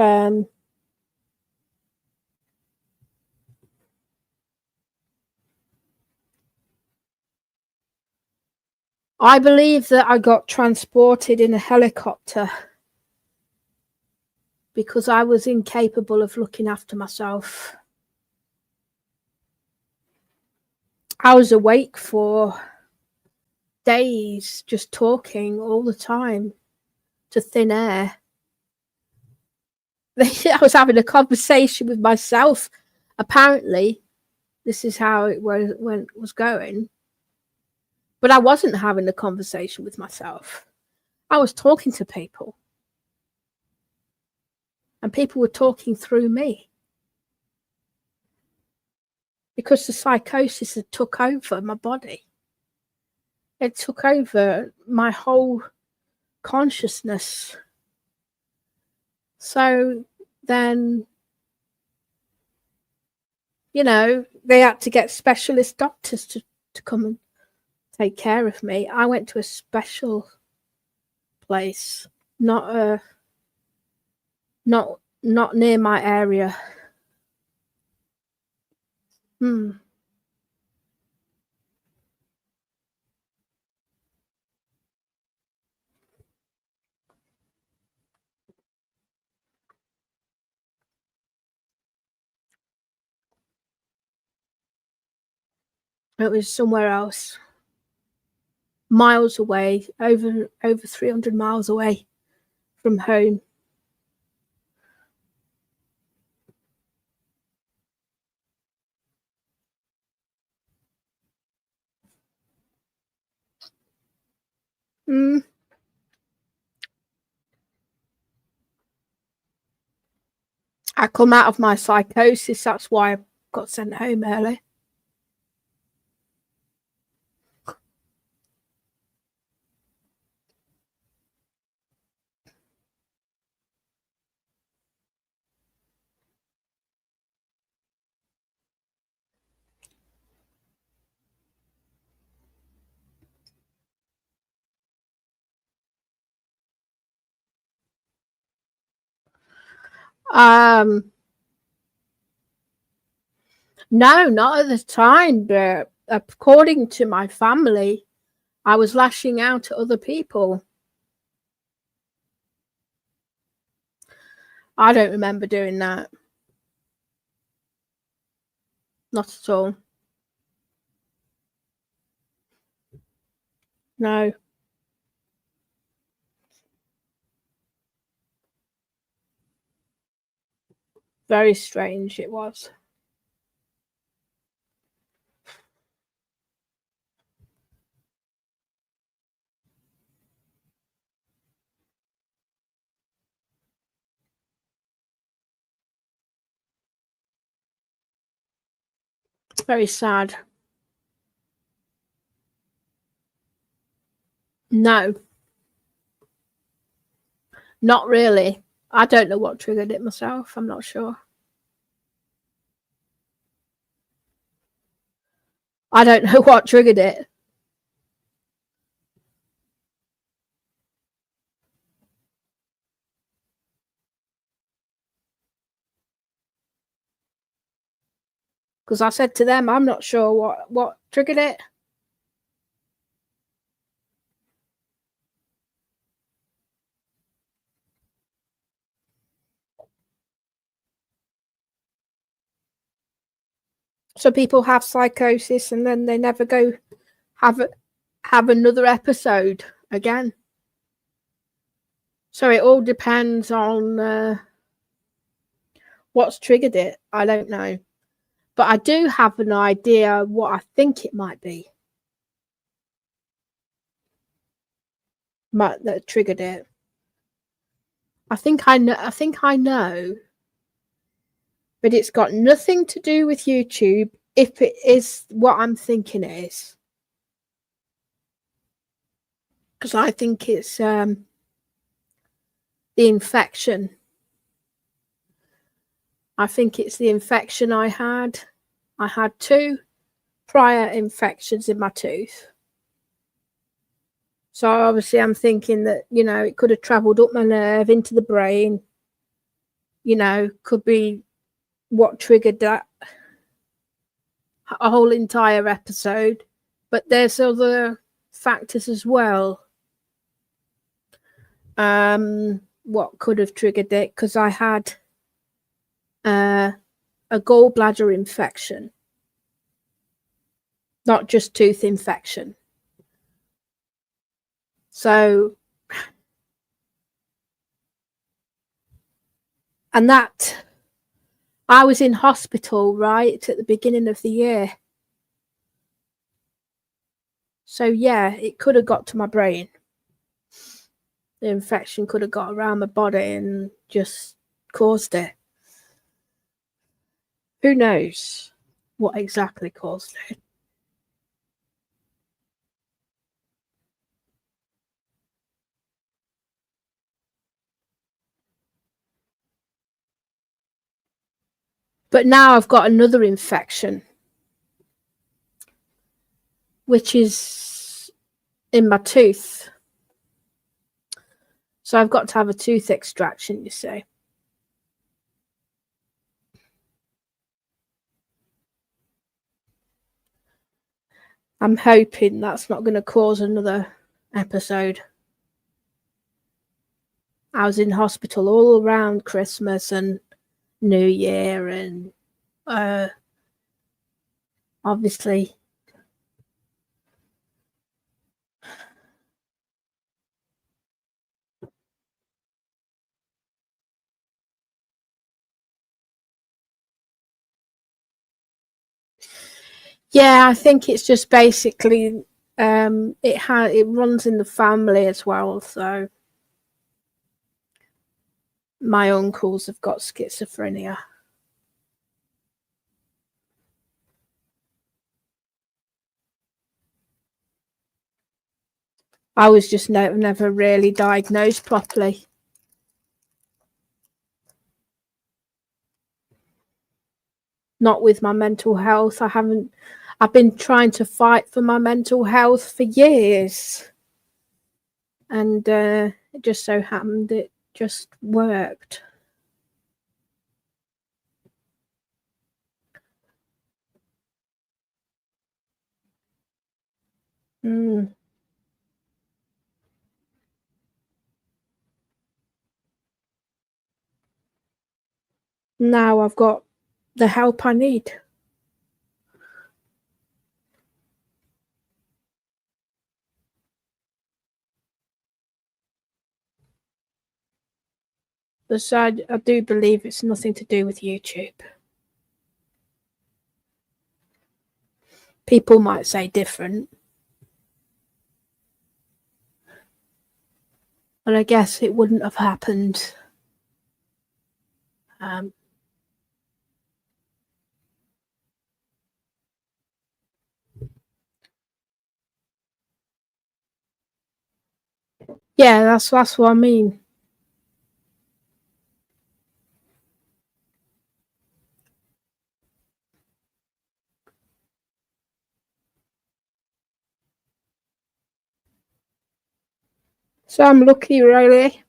I believe that I got transported in a helicopter because I was incapable of looking after myself. I was awake for days, just talking all the time to thin air. I was having a conversation with myself. Apparently, this is how it was going. But I wasn't having a conversation with myself. I was talking to people. And people were talking through me. Because the psychosis had took over my body. It took over my whole consciousness. So then, you know, they had to get specialist doctors to come and take care of me. I went to a special place, not near my area. It was somewhere else, miles away, over 300 miles away from home. I come out of my psychosis. That's why I got sent home early. No, not at the time, but according to my family, I was lashing out at other people. I don't remember doing that. Not at all. No. Very strange it was. Very sad. No. Not really. I don't know what triggered it myself. I'm not sure. I don't know what triggered it. Because I said to them, I'm not sure what triggered it. So people have psychosis and then they never go have another episode again. So it all depends on what's triggered it. I don't know. But I do have an idea what I think it might be that triggered it. I think I know. I think I know, but it's got nothing to do with YouTube. If it is what I'm thinking it is, because I think it's the infection. I think it's the infection I had. I had 2 prior infections in my tooth. So obviously I'm thinking that, it could have travelled up my nerve into the brain, could be what triggered that a whole entire episode. But there's other factors as well. What could have triggered it? Because I had a gallbladder infection, not just tooth infection. So, and that, I was in hospital right at the beginning of the year. So yeah, it could have got to my brain. The infection could have got around my body and just caused it. Who knows what exactly caused it? But now I've got another infection, which is in my tooth. So I've got to have a tooth extraction, you see. I'm hoping that's not going to cause another episode. I was in hospital all around Christmas and New Year, and obviously yeah, I think it's just basically it runs in the family as well. So my uncles have got schizophrenia. I was just never really diagnosed properly. Not with my mental health. I've been trying to fight for my mental health for years. And it just so happened it just worked. Mm. Now I've got the help I need. But I do believe it's nothing to do with YouTube. People might say different. But I guess it wouldn't have happened. Yeah, that's what I mean. So I'm lucky, really.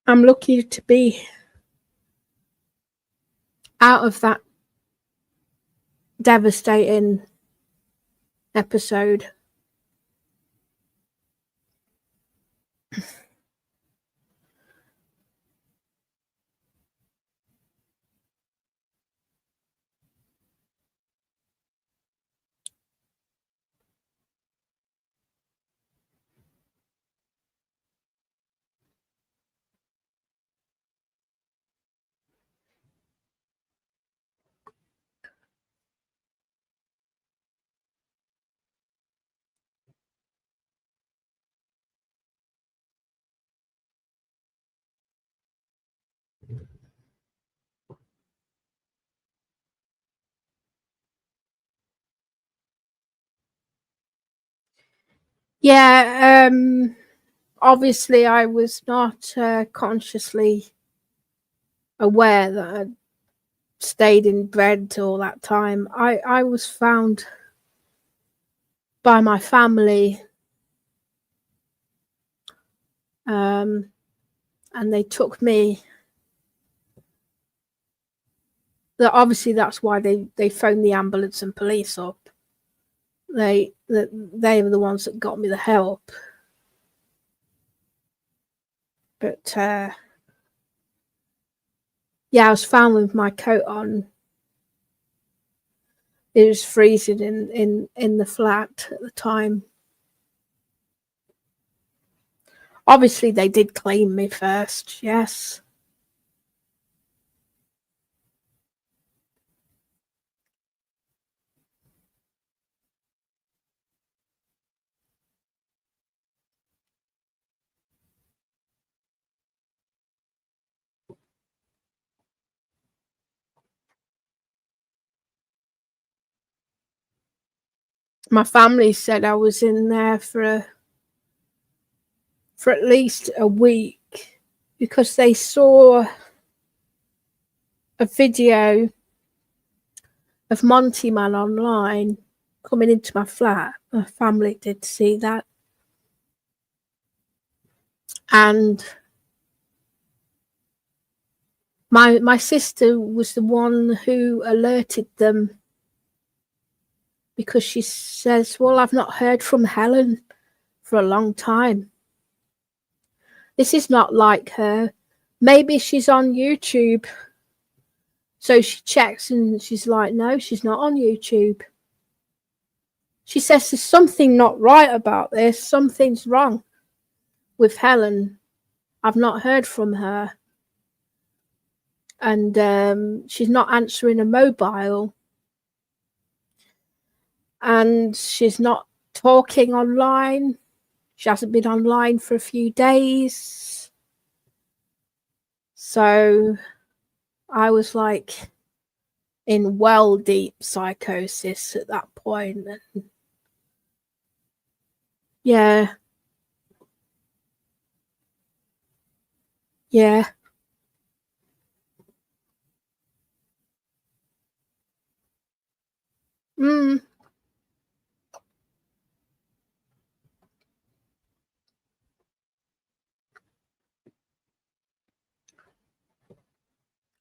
I'm lucky to be out of that devastating episode. Yeah, obviously I was not consciously aware that I'd stayed in bed all that time. I was found by my family, and they took me. Obviously that's why they phoned the ambulance and police up. They were the ones that got me the help. But yeah, I was found with my coat on. It was freezing in the flat at the time. Obviously, they did clean me first, yes. My family said I was in there for at least a week because they saw a video of Monty Man online coming into my flat. My family did see that. And my sister was the one who alerted them because she says, well, I've not heard from Helen for a long time. This is not like her. Maybe she's on YouTube. So she checks and she's like, no, she's not on YouTube. She says there's something not right about this. Something's wrong with Helen. I've not heard from her. And she's not answering a mobile. And she's not talking online. She hasn't been online for a few days. So I was like in well deep psychosis at that point. And yeah. Yeah. Mm.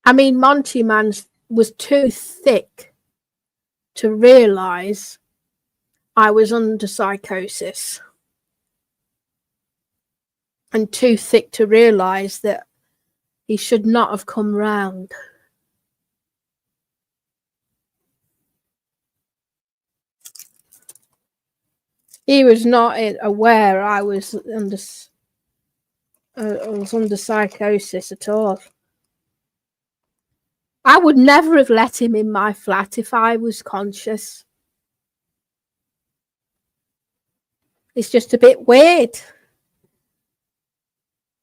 I mean, Monty Man was too thick to realise I was under psychosis, and too thick to realise that he should not have come round. He was not aware I was under psychosis at all. I would never have let him in my flat if I was conscious. It's just a bit weird.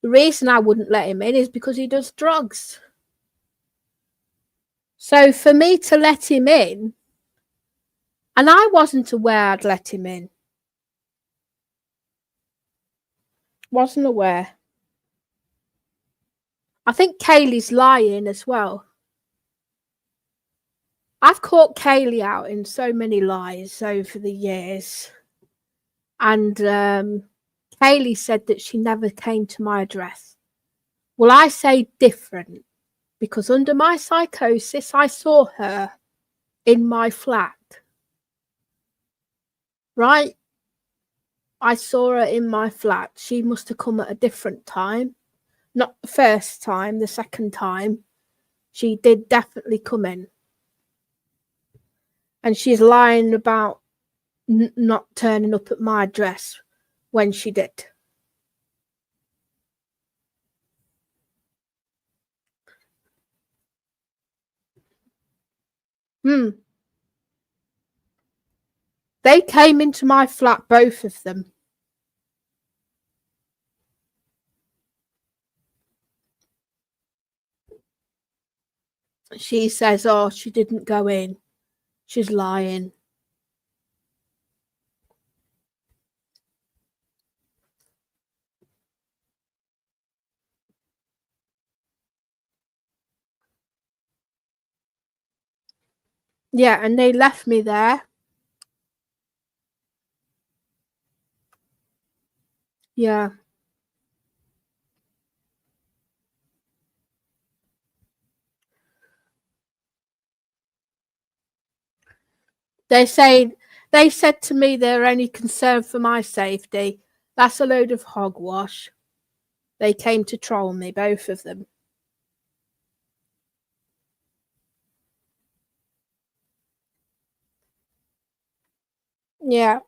The reason I wouldn't let him in is because he does drugs. So for me to let him in, and I wasn't aware I'd let him in. Wasn't aware. I think Kaylee's lying as well. I've caught Kaylee out in so many lies over the years. And Kaylee said that she never came to my address. Well, I say different because under my psychosis, I saw her in my flat. Right? I saw her in my flat. She must have come at a different time. Not the first time, the second time. She did definitely come in. And she's lying about not turning up at my address when she did. They came into my flat, both of them. She says, oh, she didn't go in. She's lying. Yeah, and they left me there. Yeah. They say they said to me they're only concerned for my safety. That's a load of hogwash. They came to troll me, both of them. Yeah.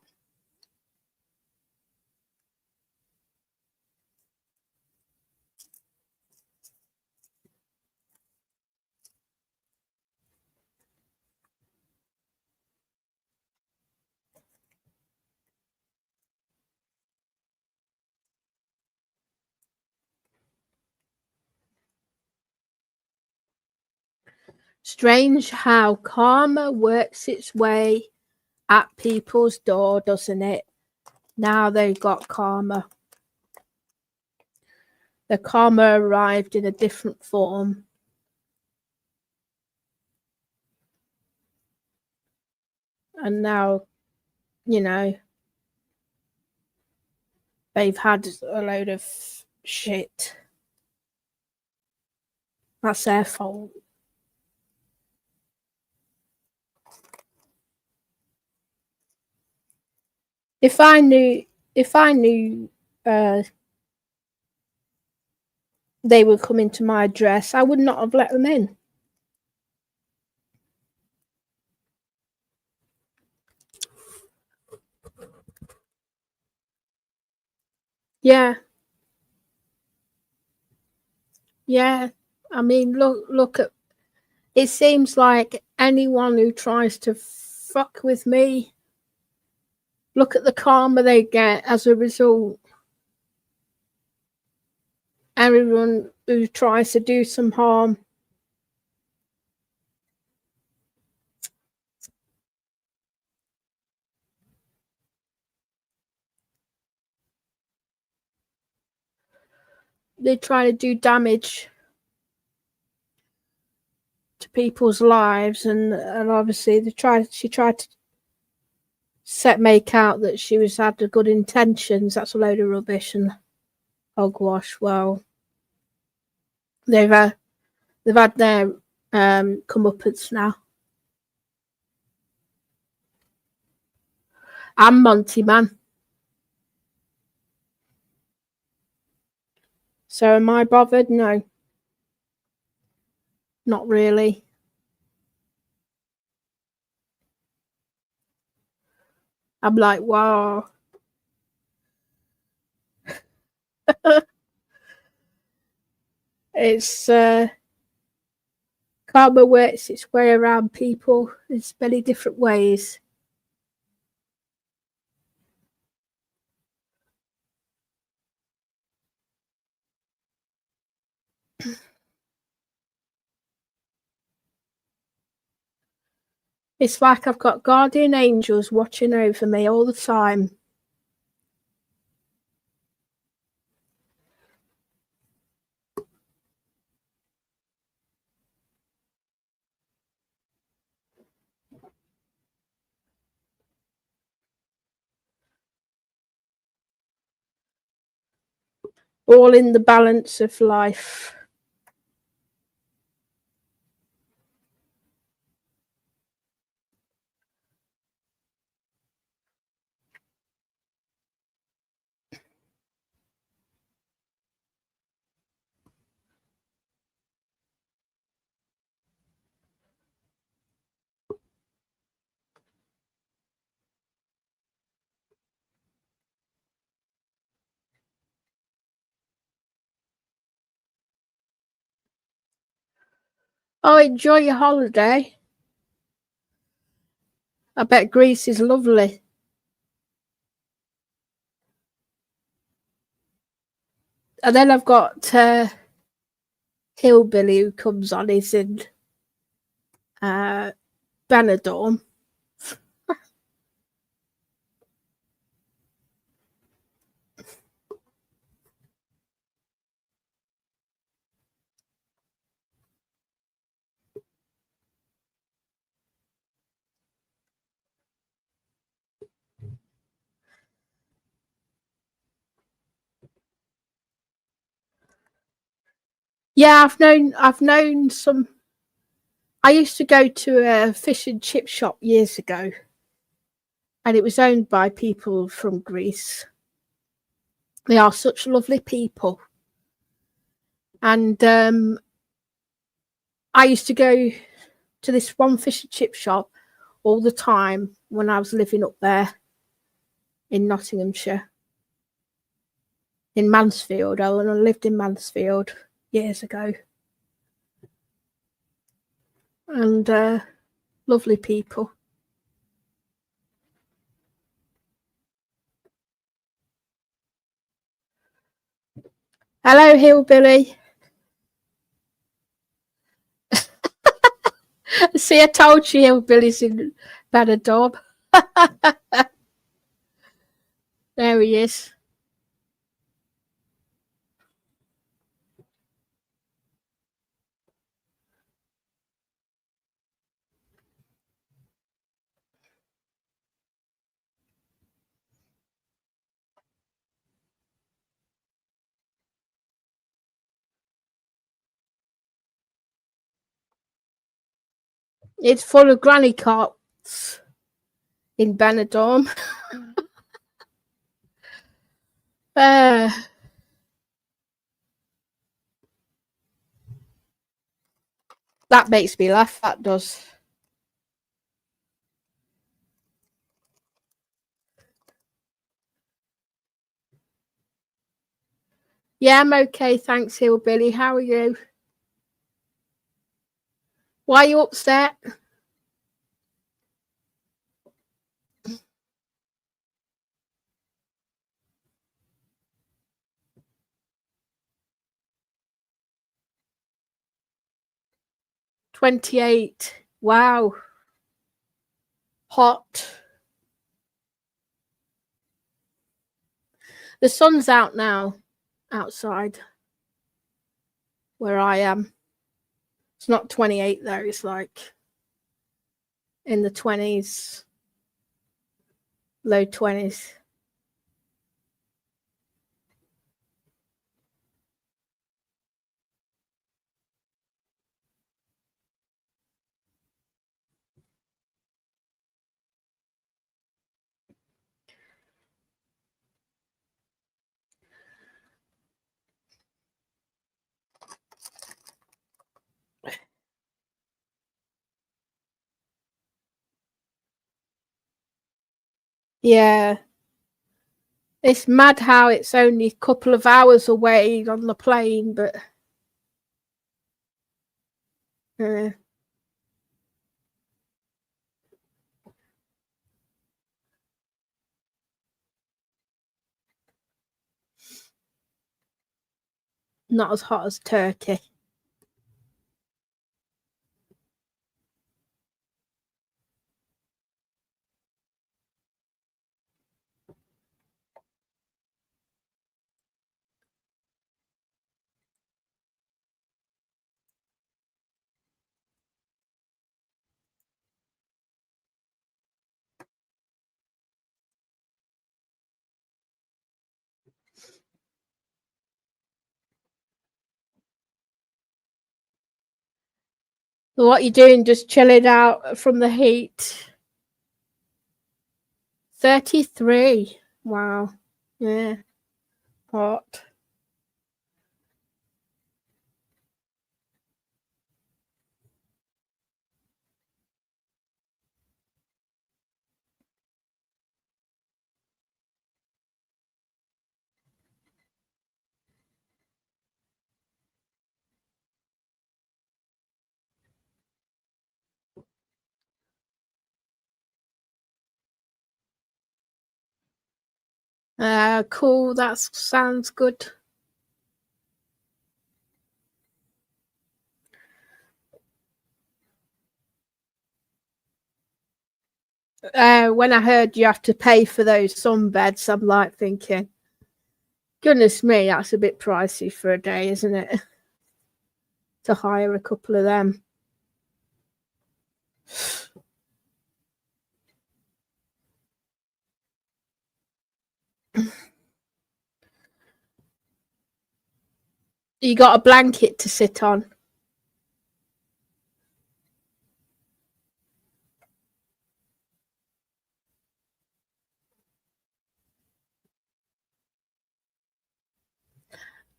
Strange how karma works its way at people's door, doesn't it? Now they've got karma. The karma arrived in a different form. And now, you know, they've had a load of shit. That's their fault. If I knew, if I knew uh, they were coming to my address, I would not have let them in. Yeah, yeah. I mean, look at. It seems like anyone who tries to fuck with me, look at the karma they get as a result. Everyone who tries to do some harm. They try to do damage to people's lives, and obviously she tried to make out that she was had the good intentions. That's a load of rubbish and hogwash. Well, they've uh, they've had their comeuppance now. I'm Monty Man. So am I bothered? No, not really. I'm like, wow. It's karma works its way around people in many different ways. It's like I've got guardian angels watching over me all the time. All in the balance of life. Oh, enjoy your holiday. I bet Greece is lovely. And then I've got Hillbilly who comes on. He's in uh, Benidorm. Yeah, I've known some. I used to go to a fish and chip shop years ago, and it was owned by people from Greece. They are such lovely people. And I used to go to this one fish and chip shop all the time when I was living up there in Nottinghamshire, in Mansfield. I lived in Mansfield years ago. And lovely people. Hello, Hillbilly. See, I told you Hillbilly's in Benidorm. There he is. It's full of granny carts in Benidorm. uh, that makes me laugh, that does. Yeah, I'm okay, thanks, Hillbilly. How are you? Why are you upset? $28. Wow. Hot. The sun's out now, outside where I am. It's not 28 though, it's like in the 20s, low 20s. Yeah. It's mad how it's only a couple of hours away on the plane, but uh, not as hot as Turkey. So what you doing? Just chilling out from the heat. 33. Wow. Yeah. Hot. Cool. That sounds good. When I heard you have to pay for those sunbeds, I'm like thinking, goodness me, that's a bit pricey for a day, isn't it? To hire a couple of them. You got a blanket to sit on.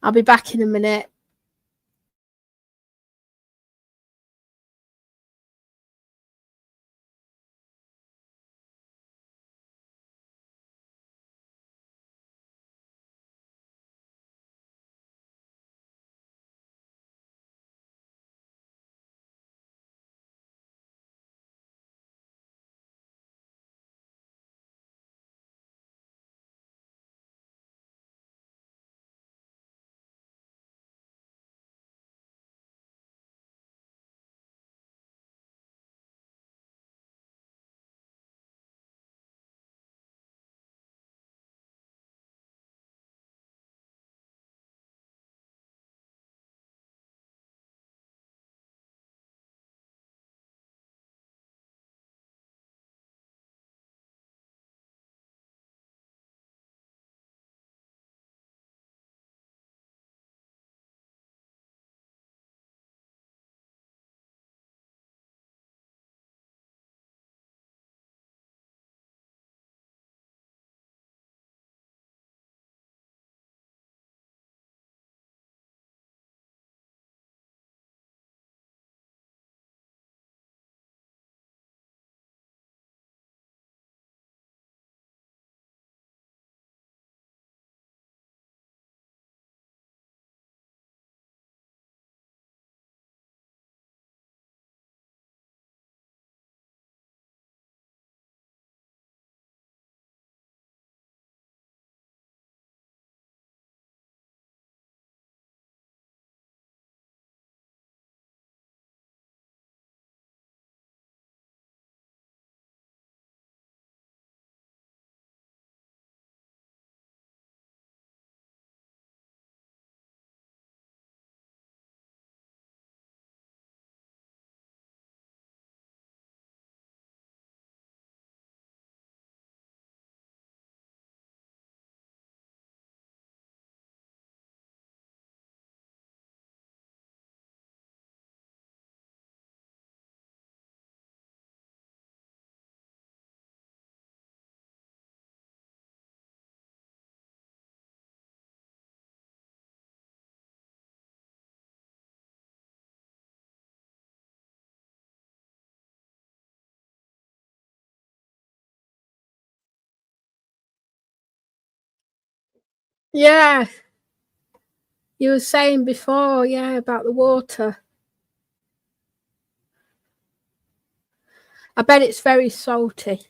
I'll be back in a minute. Yeah, you were saying before, yeah, about the water. I bet it's very salty.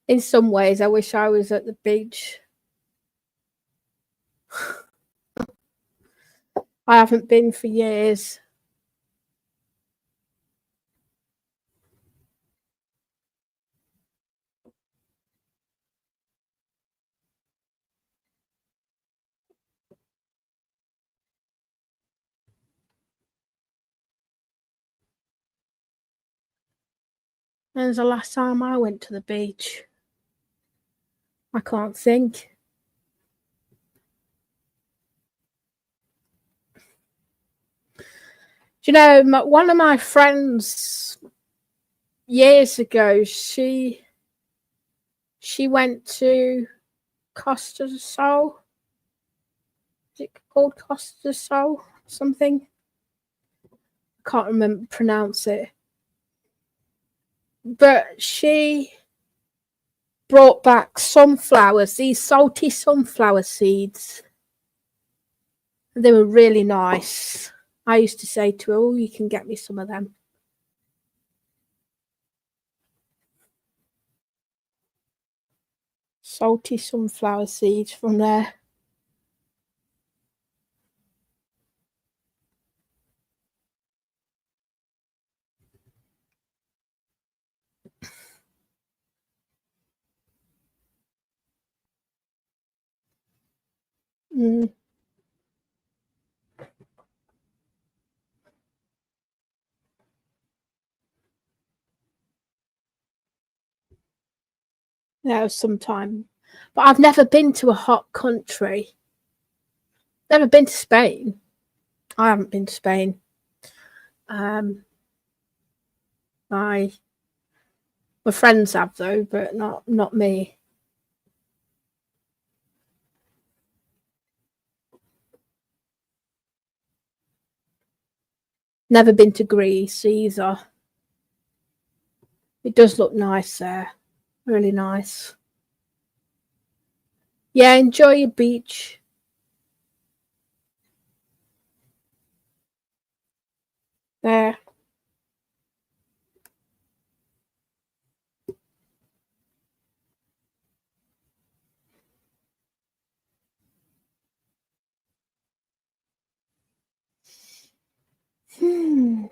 In some ways, I wish I was at the beach. I haven't been for years. When's the last time I went to the beach? I can't think. Do you know, one of my friends years ago, she went to Costa del Sol. Is it called Costa del Sol? Something? I can't remember pronounce it. But she brought back sunflowers, these salty sunflower seeds. They were really nice. I used to say to her, "Oh, you can get me some of them." Salty sunflower seeds from there. Mm. Yeah, sometime. But I've never been to a hot country. Never been to Spain. I haven't been to Spain. My my friends have though, but not me. Never been to Greece either. It does look nice there. Really nice. Yeah, enjoy your beach. There. Hmm.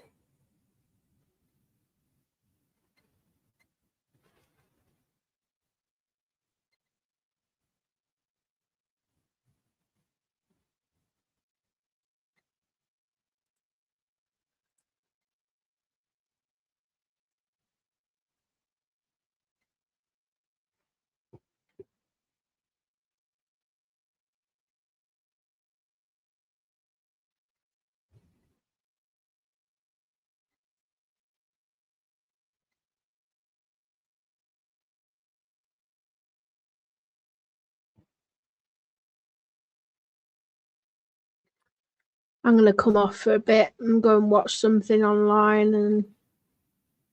I'm gonna come off for a bit and go and watch something online and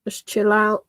just chill out.